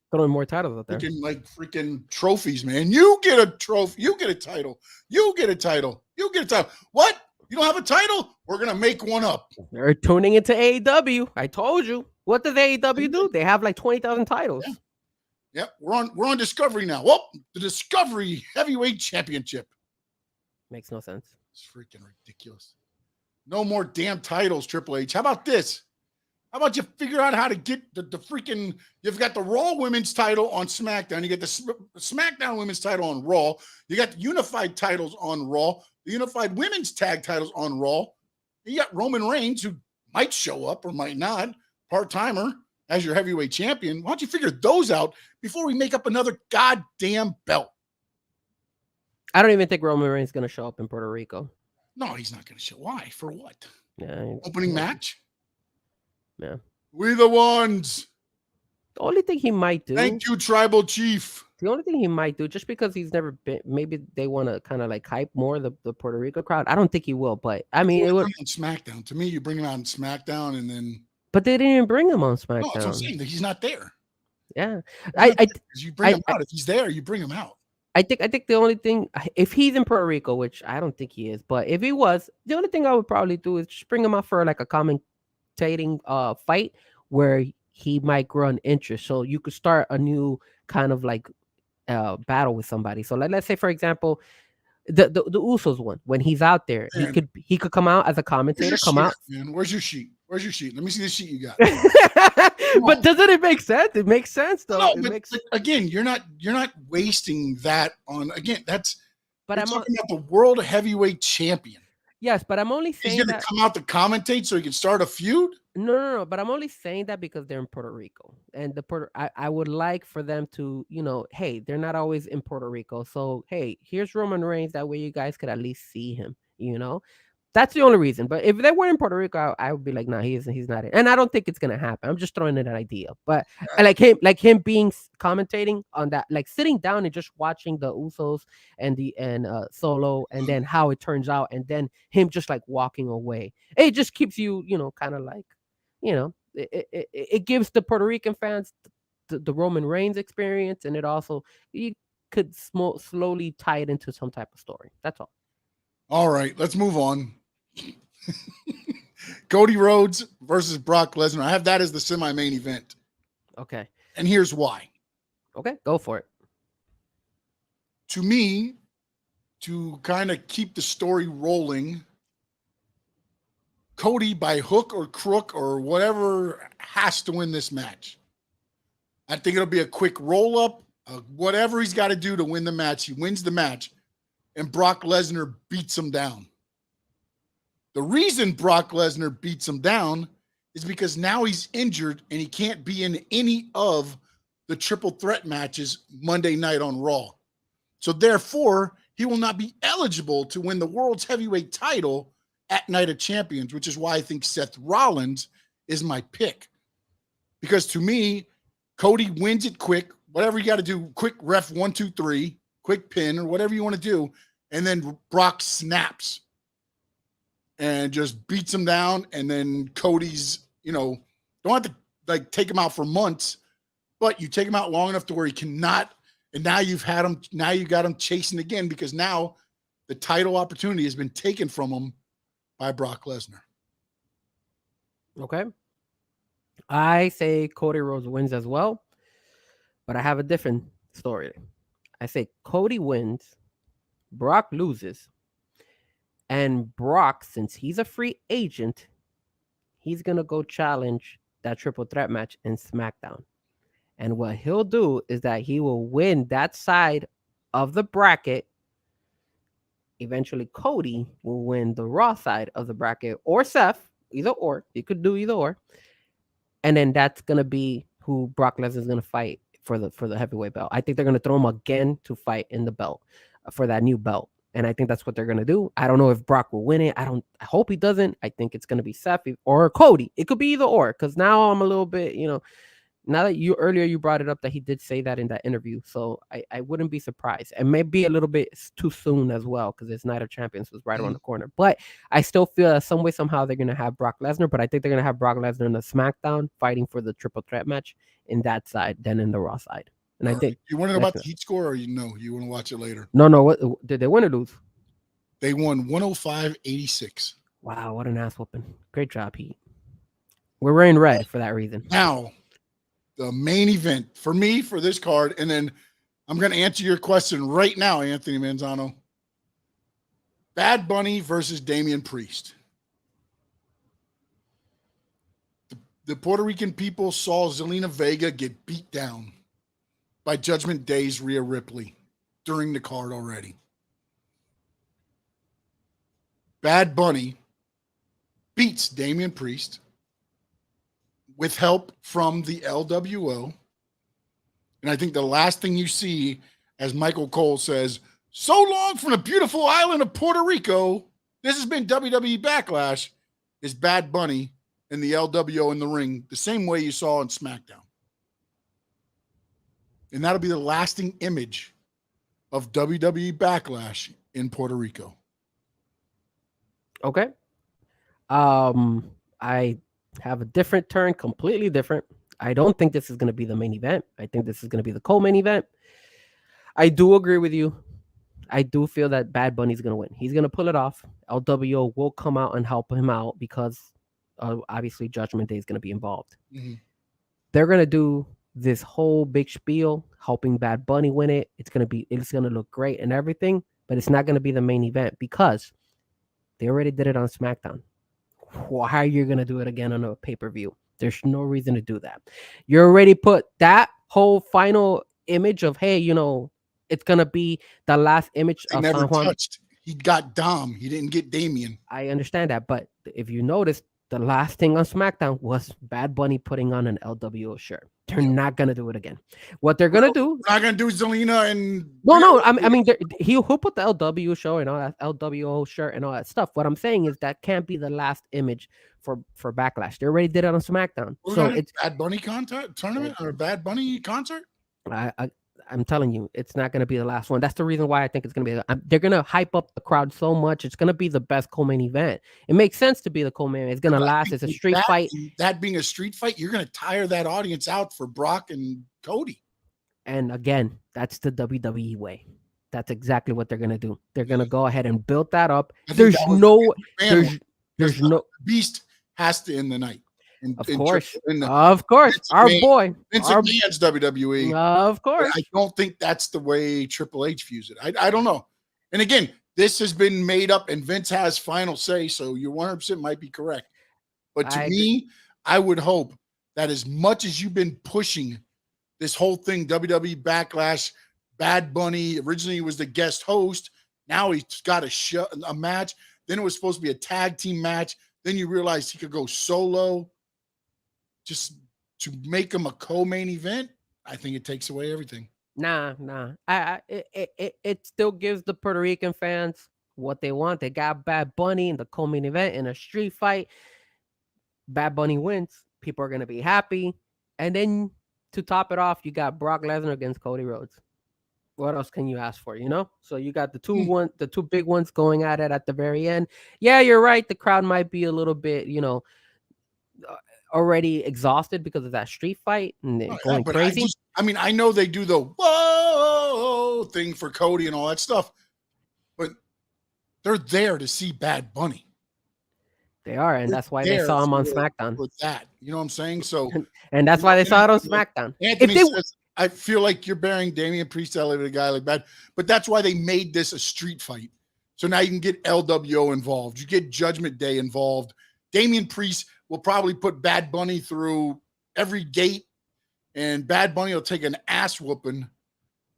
throwing more titles out there. Freaking trophies, man. You get a trophy. You get a title. You get a title. You get a title. What? You don't have a title? We're going to make one up. They're tuning into AEW. I told you. What does AEW do? They have like 20,000 titles. Yeah. We're on Discovery now. Well, the Discovery Heavyweight Championship. Makes no sense. It's freaking ridiculous. No more damn titles, Triple H. How about this? How about you figure out how to get the freaking, you've got the Raw Women's title on SmackDown. You get the SmackDown Women's title on Raw. You got the unified titles on Raw. The unified women's tag titles on Raw. You got Roman Reigns, who might show up or might not, part-timer as your heavyweight champion. Why don't you figure those out before we make up another goddamn belt? I don't even think Roman Reigns is going to show up in Puerto Rico. No, he's not going to show. Why? For what? Yeah, opening match? Yeah. We the ones. The only thing he might do. Thank you, Tribal Chief. The only thing he might do, just because he's never been, maybe they want to kind of like hype more the Puerto Rico crowd. I don't think he will, but I mean, it would. On SmackDown. To me, you bring him out on SmackDown and then. But they didn't even bring him on SmackDown. No, that's what I'm saying. He's not there. Yeah, you bring him out. If he's there, you bring him out. I think the only thing, if he's in Puerto Rico, which I don't think he is, but if he was, the only thing I would probably do is just bring him out for like a commentating fight where he might grow an interest. So you could start a new kind of like battle with somebody. So let's say, for example, the Usos one, when he's out there, man, he could come out as a commentator. Man, where's your sheet? Where's your sheet? Let me see the sheet you got. But doesn't it make sense? It makes sense though. No, but again, you're not wasting that on that's. But I'm talking about the world heavyweight champion. Yes, but I'm only saying he's going to come out to commentate so he can start a feud. No. But I'm only saying that because they're in Puerto Rico, and I would like for them to, hey, they're not always in Puerto Rico, so hey, here's Roman Reigns. That way, you guys could at least see him. That's the only reason. But if they were in Puerto Rico, I would be like, nah, he's not in. And I don't think it's gonna happen. I'm just throwing in an idea. But I like him being commentating on that, like sitting down and just watching the Usos and Solo, and then how it turns out, and then him just like walking away. It just keeps you, kind of like, it gives the Puerto Rican fans the Roman Reigns experience, and it also you could slowly tie it into some type of story. That's all. All right, let's move on. Cody Rhodes versus Brock Lesnar. I have that as the semi-main event. Okay. And here's why. Okay, go for it. To me, to kind of keep the story rolling, Cody, by hook or crook or whatever, has to win this match. I think it'll be a quick roll-up. Whatever he's got to do to win the match, he wins the match, and Brock Lesnar beats him down. The reason Brock Lesnar beats him down is because now he's injured and he can't be in any of the triple threat matches Monday night on Raw. So therefore, he will not be eligible to win the world's heavyweight title at Night of Champions, which is why I think Seth Rollins is my pick. Because to me, Cody wins it quick, whatever you got to do, quick ref 1, 2, 3, quick pin or whatever you want to do, and then Brock snaps. and just beats him down. And then Cody's, don't have to like take him out for months, but you take him out long enough to where he cannot. And now you've had him. Now you got him chasing again because now the title opportunity has been taken from him by Brock Lesnar. Okay. I say Cody Rhodes wins as well, but I have a different story. I say Cody wins, Brock loses, and Brock, since he's a free agent, he's going to go challenge that triple threat match in SmackDown. And what he'll do is that he will win that side of the bracket. Eventually, Cody will win the Raw side of the bracket, or Seth, either or. He could do either or. And then that's going to be who Brock Lesnar is going to fight for the heavyweight belt. I think they're going to throw him again to fight in the belt for that new belt. And I think that's what they're going to do. I don't know if Brock will win it. I hope he doesn't. I think it's going to be Seth or Cody. It could be either or, because now I'm a little bit, now that you brought it up that he did say that in that interview. So I wouldn't be surprised. And maybe a little bit too soon as well, because it's Night of Champions was right around the corner. But I still feel that some way, somehow they're going to have Brock Lesnar. But I think they're going to have Brock Lesnar in the SmackDown fighting for the triple threat match in that side, then in the Raw side. And I think you want to know about the Heat score, or you want to watch it later? No. What did they win or lose? They won 105-86. Wow, what an ass whooping! Great job, Heat. We're wearing red for that reason. Now, the main event for me for this card, and then I'm going to answer your question right now, Anthony Manzano. Bad Bunny versus Damian Priest. The Puerto Rican people saw Zelina Vega get beat down by Judgment Day's Rhea Ripley during the card already. Bad Bunny beats Damian Priest with help from the LWO. And I think the last thing you see, as Michael Cole says, so long from the beautiful island of Puerto Rico, this has been WWE Backlash, is Bad Bunny and the LWO in the ring, the same way you saw on SmackDown. And that'll be the lasting image of WWE Backlash in Puerto Rico. Okay. I have a different turn, completely different. I don't think this is going to be the main event. I think this is going to be the co-main event. I do agree with you. I do feel that Bad Bunny's going to win. He's going to pull it off. LWO will come out and help him out because obviously Judgment Day is going to be involved. Mm-hmm. They're going to do this whole big spiel helping Bad Bunny win it. It's going to look great and everything, but it's not going to be the main event because they already did it on SmackDown. Why are you going to do it again on a pay-per-view? There's no reason to do that. You already put that whole final image of, hey, it's going to be the last image of San Juan. Touched. He got Dom. He didn't get Damian. I understand that. But if you notice, the last thing on SmackDown was Bad Bunny putting on an LWO shirt. They're not going to do it again. What they're going to do... We're not going to do Zelina and... No. I mean, he'll put the LW show and all that, LWO shirt and all that stuff. What I'm saying is that can't be the last image for Backlash. They already did it on SmackDown. So it's Bad Bunny tournament or Bad Bunny concert? I'm telling you, it's not going to be the last one. That's the reason why I think it's going to be. They're going to hype up the crowd so much. It's going to be the best co-main event. It makes sense to be the co-main event. It's going to last. It's a street fight. That being a street fight, you're going to tire that audience out for Brock and Cody. And again, that's the WWE way. That's exactly what they're going to do. They're going to go ahead and build that up. There's no. Beast has to end the night. Of course, our boy, Vince McMahon's WWE. Of course, I don't think that's the way Triple H views it. I don't know. And again, this has been made up, and Vince has final say. So you 100% might be correct. But to me, I would hope that as much as you've been pushing this whole thing, WWE Backlash, Bad Bunny. Originally, he was the guest host. Now he's got a match. Then it was supposed to be a tag team match. Then you realize he could go solo. Just to make him a co-main event, I think it takes away everything. Nah. It still gives the Puerto Rican fans what they want. They got Bad Bunny in the co-main event in a street fight. Bad Bunny wins. People are going to be happy. And then to top it off, you got Brock Lesnar against Cody Rhodes. what else can you ask for? So you got the two big ones going at it at the very end. Yeah, you're right. The crowd might be a little bit, uh, already exhausted because of that street fight and they're Oh, yeah, going but crazy. I know they do the whoa thing for Cody and all that stuff, but they're there to see Bad Bunny. They are, and They're that's why they there saw him on SmackDown. for that. You know what I'm saying? So, And that's why they saw it on SmackDown. Anthony says, I feel like you're bearing Damian Priest elevated a guy like that, but that's why they made this a street fight. So now you can get LWO involved. You get Judgment Day involved. Damian Priest will probably put Bad Bunny through every gate, and Bad Bunny will take an ass whooping,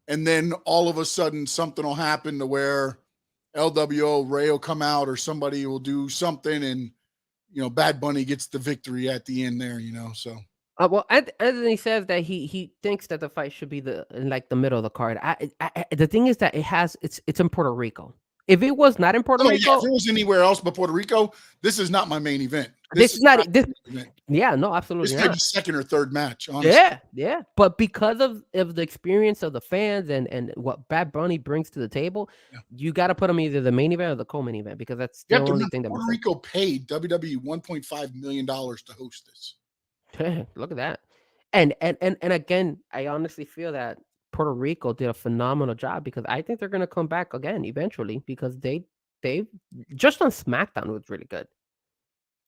and then all of a sudden something will happen to where LWO, Ray will come out, or somebody will do something, and Bad Bunny gets the victory at the end there. So. Well, Anthony says that he thinks that the fight should be in like the middle of the card. The thing is that it's in Puerto Rico. If it was not in Puerto Rico, if it was anywhere else but Puerto Rico, this is not my main event. This is not this. Yeah, no, absolutely. This might be second or third match. Honestly. Yeah. But because of the experience of the fans and what Bad Bunny brings to the table, you got to put him either the main event or the co-main event because that's the only thing that Puerto Rico paid WWE $1.5 million to host this. Look at that. And again, I honestly feel that Puerto Rico did a phenomenal job because I think they're going to come back again eventually because they just on SmackDown was really good.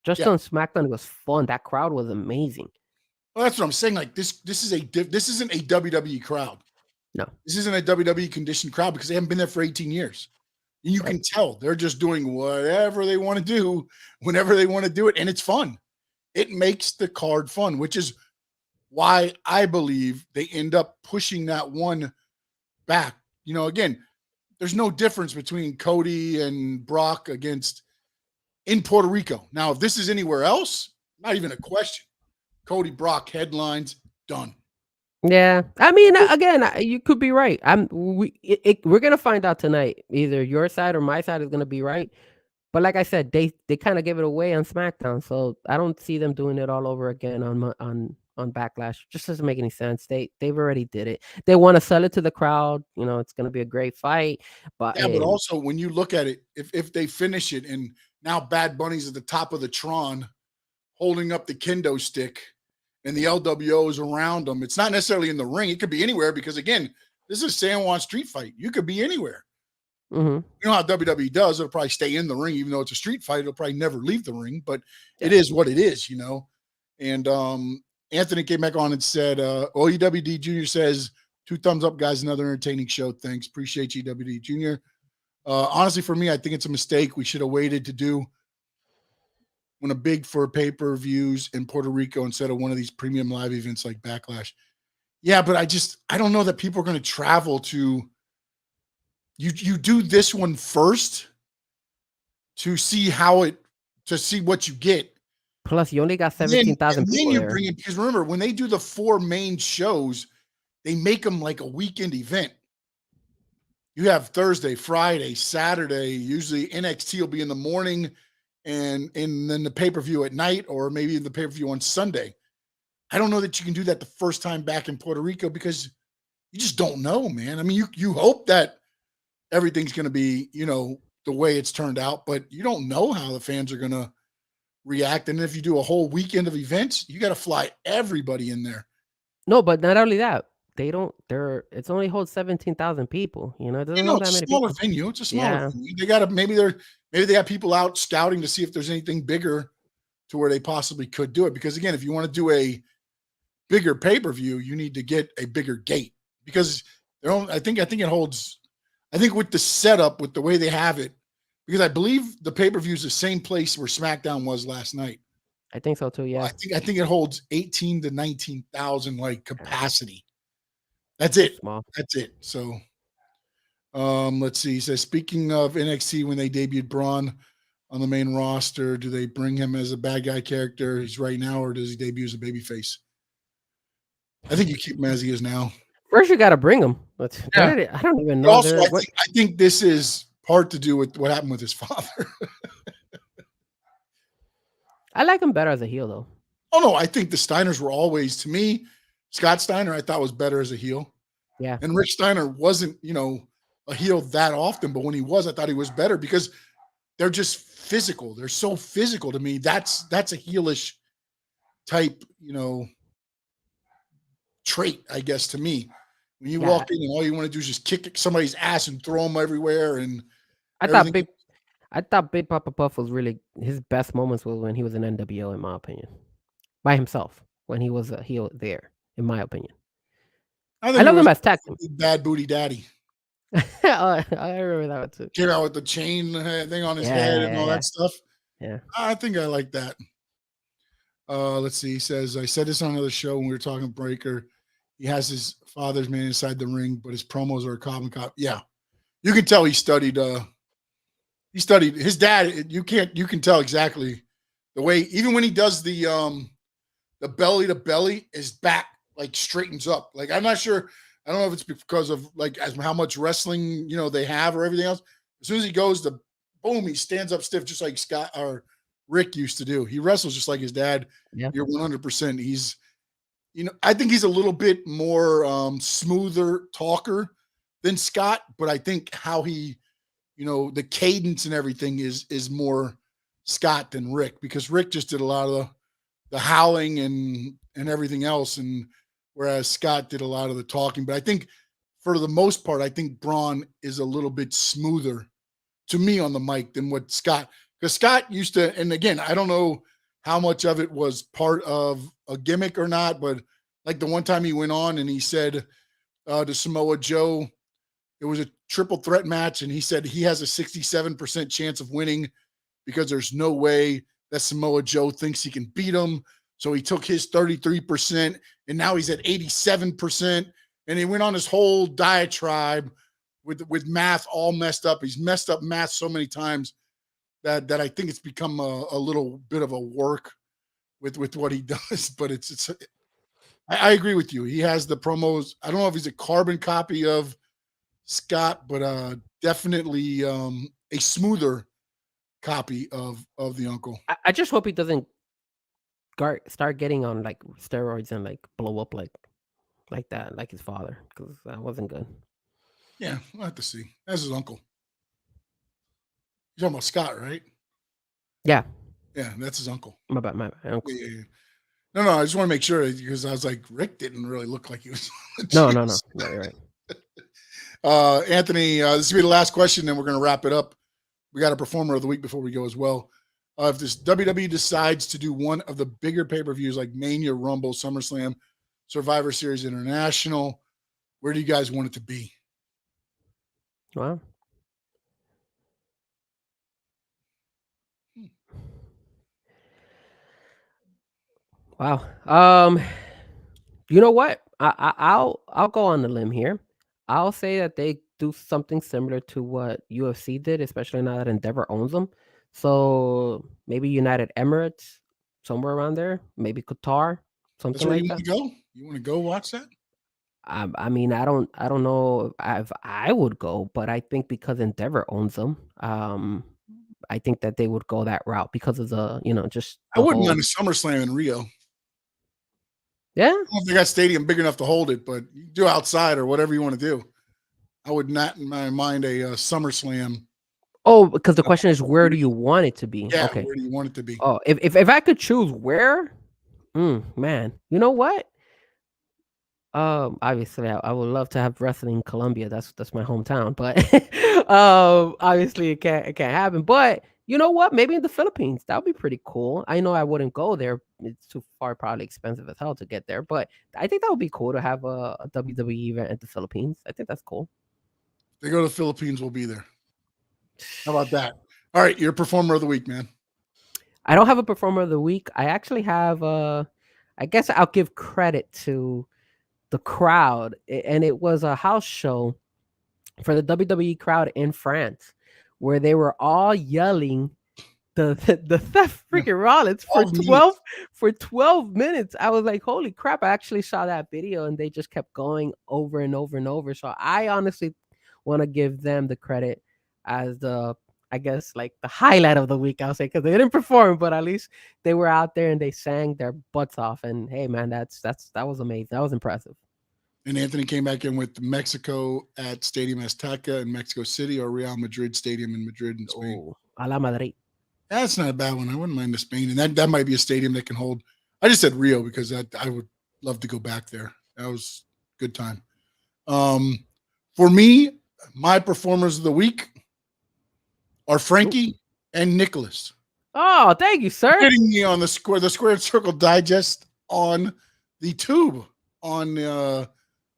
On SmackDown it was fun. That crowd was amazing. Well, that's what I'm saying. Like this isn't a WWE crowd. No, this isn't a WWE conditioned crowd because they haven't been there for 18 years. And you can tell they're just doing whatever they want to do whenever they want to do it, and it's fun. It makes the card fun, which is why I believe they end up pushing that one back. Again, there's no difference between Cody and Brock in Puerto Rico. Now, if this is anywhere else, not even a question. Cody, Brock, headlines, done. Yeah. I mean, again, you could be right. We're going to find out tonight. Either your side or my side is going to be right. But like I said, they kind of gave it away on SmackDown, so I don't see them doing it all over again on Backlash. Just doesn't make any sense. They've already did it. They want to sell it to the crowd. It's going to be a great fight. But but also when you look at it, if they finish it and now Bad Bunny's at the top of the Tron, holding up the kendo stick, and the LWO is around them, it's not necessarily in the ring. It could be anywhere because again, this is a San Juan street fight. You could be anywhere. Mm-hmm. You know how WWE does. It'll probably stay in the ring, even though it's a street fight. It'll probably never leave the ring, but it is what it is, And Anthony came back on and said, EWD Jr. says, 2 thumbs up, guys. Another entertaining show. Thanks. Appreciate you, EWD Jr. Honestly, for me, I think it's a mistake. We should have waited to do one of big for pay-per-views in Puerto Rico instead of one of these premium live events like Backlash. Yeah, but I don't know that people are going to travel to. You do this one first to see what you get. Plus, you only got 17,000 people there. Because remember, when they do the 4 main shows, they make them like a weekend event. You have Thursday, Friday, Saturday. Usually NXT will be in the morning and then the pay-per-view at night, or maybe the pay-per-view on Sunday. I don't know that you can do that the first time back in Puerto Rico because you just don't know, man. I mean, you hope that everything's going to be, the way it's turned out, but you don't know how the fans are going to react. And if you do a whole weekend of events, you got to fly everybody in there. No, but not only that, it's only holds 17,000 people. It doesn't hold that many people. It's a smaller venue. It's a smaller venue. They got to, maybe they got people out scouting to see if there's anything bigger to where they possibly could do it. Because again, if you want to do a bigger pay-per-view, you need to get a bigger gate because I think it holds. I think with the setup, with the way they have it, because I believe the pay-per-view is the same place where SmackDown was last night. I think so too. Yeah. I think it holds 18 to 19,000 like capacity. That's it. Small. That's it. So, let's see. He says, speaking of NXT, when they debuted Braun on the main roster, do they bring him as a bad guy character he's right now, or does he debut as a babyface? I think you keep him as he is now. First, you got to bring him. I don't even know. Also, I think this is part to do with what happened with his father. I like him better as a heel, though. Oh, no. I think the Steiners were always, to me, Scott Steiner, I thought was better as a heel. Yeah. And Rick Steiner wasn't, a heel that often, but when he was, I thought he was better because they're just physical. They're so physical to me. That's a heelish type, trait, I guess, to me. When you Yeah. walk in and all you want to do is just kick somebody's ass and throw them everywhere and I thought everything. Big I thought Big Papa Puff was really his best moments was when he was in NWO, in my opinion, by himself when he was a heel there, in my opinion. I I think it love was him as tag team. Bad Booty Daddy. I remember that one too. Came out with the chain thing on his head Yeah, and yeah, all yeah, that stuff. yeah. I think I like that. Let's see. He says, I said this on another show when we were talking Breaker. He has his father's man inside the ring, but his promos are a carbon cop. Yeah. You can tell he studied his dad. You can tell exactly the way, even when he does the belly to belly, his back like straightens up. Like I'm not sure. I don't know if it's because of like as how much wrestling they have or everything else. As soon as he goes to boom, he stands up stiff just like Scott or Rick used to do. He wrestles just like his dad. Yeah. You're 100%. He's I think he's a little bit more smoother talker than Scott, but I think how he the cadence and everything is more Scott than Rick because Rick just did a lot of the howling and everything else, and whereas Scott did a lot of the talking. But I think for the most part, I think Braun is a little bit smoother to me on the mic than what Scott, because Scott used to, and again, I don't know how much of it was part of a gimmick or not, but like the one time he went on and he said to Samoa Joe, it was a triple threat match, and he said he has a 67% chance of winning because there's no way that Samoa Joe thinks he can beat him. So he took his 33%, and now he's at 87%. And he went on his whole diatribe with math all messed up. He's messed up math so many times that I think it's become a little bit of a work with what he does. But I agree with you. He has the promos. I don't know if he's a carbon copy of Scott, but definitely a smoother copy of the uncle. I just hope he doesn't start getting on like steroids and like blow up like that, like his father, because that wasn't good. Yeah, we'll have to see. That's his uncle. You're talking about Scott, right? Yeah, Yeah, that's his uncle. my uncle. Yeah. No, I just want to make sure because I was like, Rick didn't really look like he was. No, you're right. Anthony, this will be the last question, then we're going to wrap it up. We got a performer of the week before we go as well. If this WWE decides to do one of the bigger pay-per-views like Mania, Rumble, SummerSlam, Survivor Series International, where do you guys want it to be? Wow. Wow. You know what? I'll go on the limb here. I'll say that they do something similar to what UFC did, especially now that Endeavor owns them. So maybe United Emirates, somewhere around there. Maybe Qatar, That's something where you like want that. to go? You want to go watch that? I mean, I don't know if I would go, but I think because Endeavor owns them, I think that they would go that route because of the, just I the wouldn't whole. mind a SummerSlam in Rio. Yeah. I don't know if they got stadium big enough to hold it, but you do outside or whatever you want to do. I would not mind a SummerSlam. Oh, because the question is, where do you want it to be? Yeah, Okay. where do you want it to be? Oh, if I could choose where, man, you know what? Obviously, I would love to have wrestling in Colombia. That's my hometown, but obviously it can't happen. But you know what? Maybe in the Philippines, that would be pretty cool. I know I wouldn't go there; it's too far, probably expensive as hell to get there. But I think that would be cool to have a WWE event in the Philippines. I think that's cool. If they go to the Philippines, we'll be there. How about that? All right, you're performer of the week, man. I don't have a performer of the week. I actually have I guess I'll give credit to the crowd, and it was a house show for the WWE crowd in France, where they were all yelling the Seth freaking Rollins for 12 minutes. 12 minutes. I was like, holy crap! I actually saw that video, and they just kept going over and over and over. So I honestly want to give them the credit as the, I guess, like the highlight of the week. I'll say, because they didn't perform, but at least they were out there and they sang their butts off. And hey, man, that was amazing. That was impressive. And Anthony came back in with Mexico at Stadium Azteca in Mexico City, or Real Madrid Stadium in Madrid in Spain. Oh, a la Madrid. That's not a bad one. I wouldn't mind the Spain, and that might be a stadium that can hold. I just said Rio because I would love to go back there. That was a good time. For me, my performers of the week are Frankie and Nicholas. Oh, thank you, sir. Getting me on the Squared Circle Digest on the tube on if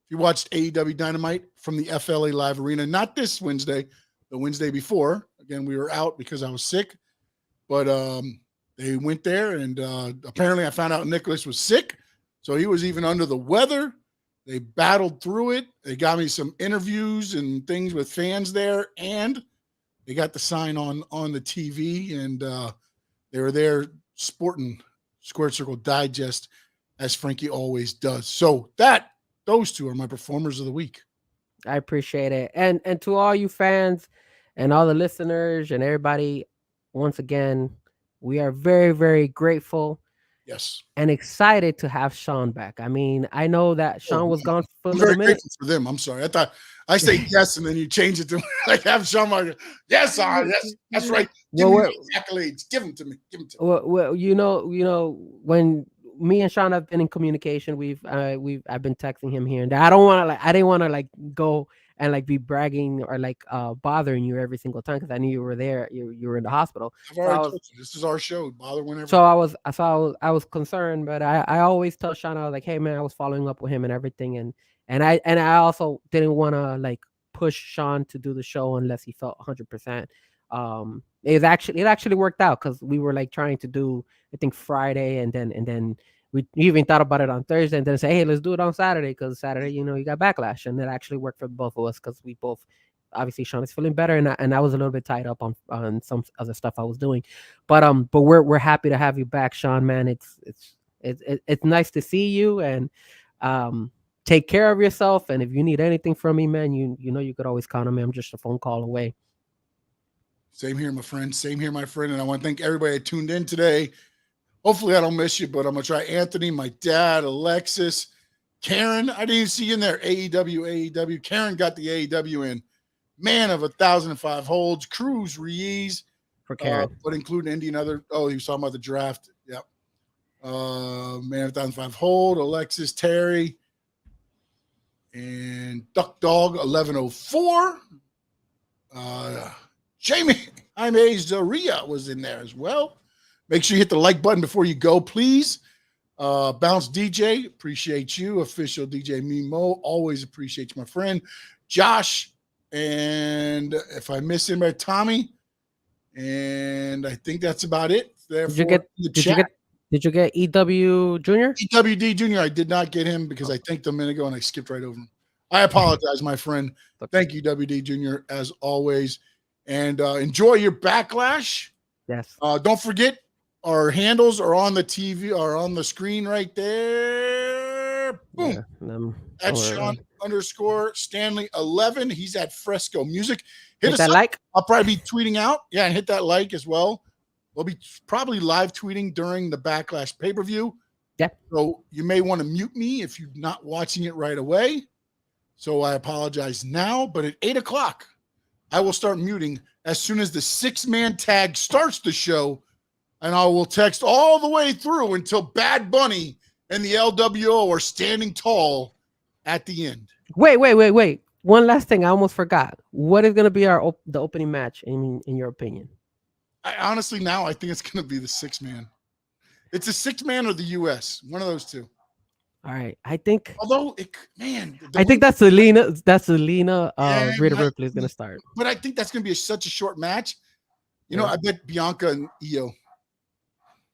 you watched AEW Dynamite from the FLA Live Arena, not this Wednesday, the Wednesday before. Again, we were out because I was sick, but they went there, and apparently I found out Nicholas was sick, so he was even under the weather. They battled through it. They got me some interviews and things with fans there, and they got the sign on the TV, and they were there sporting Squared Circle Digest as Frankie always does. So those two are my performers of the week. I appreciate it. And to all you fans and all the listeners and everybody, once again, we are very, very grateful. Yes. And excited to have Sean back. I mean, I know that Sean was gone for a I'm little very minute. grateful for them. I'm sorry. I thought I say yes, and then you change it to like have Sean. Yes, yes, that's right. Give me accolades. Give them to me. Give them to me. Well, you know, when me and Sean have been in communication, I've been texting him here and there. I didn't want to go and be bragging or bothering you every single time because I knew you were there. You were in the hospital. I've already told you, this is our show. Bother whenever. So I was concerned, but I always tell Sean, I was like, hey man, I was following up with him and everything, and I also didn't want to push Sean to do the show unless he felt 100%. It actually worked out because we were trying to do, I think, Friday, and then we even thought about it on Thursday, and then say, hey, let's do it on Saturday because Saturday, you got Backlash, and it actually worked for both of us because we both, obviously Sean is feeling better, and I was a little bit tied up on some other stuff I was doing, but we're happy to have you back, Sean, man. It's nice to see you, and take care of yourself, and if you need anything from me, man, you know you could always count on me. I'm just a phone call away. Same here, my friend. Same here, my friend. And I want to thank everybody that tuned in today. Hopefully I don't miss you, but I'm going to try Anthony, my dad, Alexis, Karen. I didn't even see you in there. AEW. Karen got the AEW in. Man of 1,005 holds. Cruz Ruiz. For Karen. But including Indy and other. Oh, he was talking about the draft. Yep. Man of 1,005 hold. Alexis, Terry. And Duck Dog 1104. Jamie Jaime Zaria was in there as well. Make sure you hit the like button before you go, please. Bounce DJ, appreciate you. Official DJ Mimo, always appreciate you, my friend. Josh, and if I miss anybody, Tommy. And I think that's about it. Did you get EW Junior? EWD Junior, I did not get him because I thanked him a minute ago and I skipped right over him. I apologize, my friend. Thank you, WD Junior, as always. And enjoy your Backlash. Yes. Don't forget, our handles are on the TV, are on the screen right there. Boom. Yeah, that's Sean _Stanley 11. He's at Frezko Music. Hit that like. I'll probably be tweeting out. Yeah, and hit that like as well. We'll be probably live tweeting during the Backlash pay-per-view. Yeah. So you may want to mute me if you're not watching it right away. So I apologize now, but at 8 o'clock, I will start muting as soon as the 6-man tag starts the show, and I will text all the way through until Bad Bunny and the LWO are standing tall at the end. Wait. One last thing I almost forgot. What is going to be the opening match in your opinion? I honestly now I think it's going to be the 6-man. It's a 6-man or the US, one of those two. All right, I think. Although I think that's Selena. Rhea Ripley is gonna start. But I think that's gonna be such a short match. You know, I bet Bianca and Io.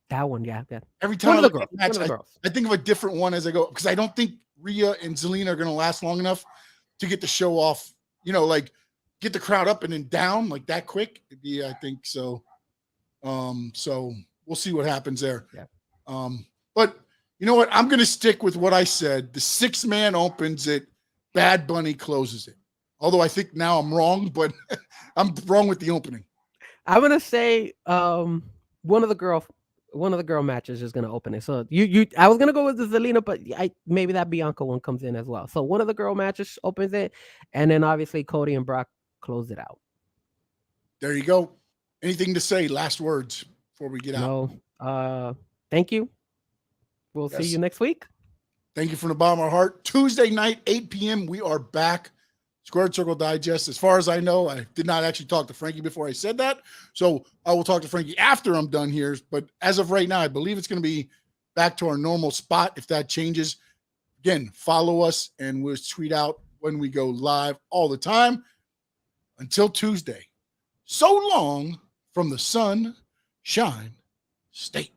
That one, yeah. Every time I look at the match, I think of a different one as I go because I don't think Rhea and Zelina are gonna last long enough to get the show off. You know, get the crowd up and then down like that quick. It'd be, I think so. So we'll see what happens there. Yeah. But. You know what? I'm going to stick with what I said. The 6-man opens it. Bad Bunny closes it. Although I think now I'm wrong, but I'm wrong with the opening. I'm going to say one of the girls, one of the girl matches is gonna open it. So I was gonna go with the Zelina, but maybe that Bianca one comes in as well. So one of the girl matches opens it, and then obviously Cody and Brock close it out. There you go. Anything to say? Last words before we get out? No. Thank you. We'll see you next week. Thank you from the bottom of our heart. Tuesday night, 8 p.m. We are back. Squared Circle Digest. As far as I know, I did not actually talk to Frankie before I said that. So I will talk to Frankie after I'm done here. But as of right now, I believe it's going to be back to our normal spot. If that changes, again, follow us and we'll tweet out when we go live all the time. Until Tuesday, so long from the Sunshine State.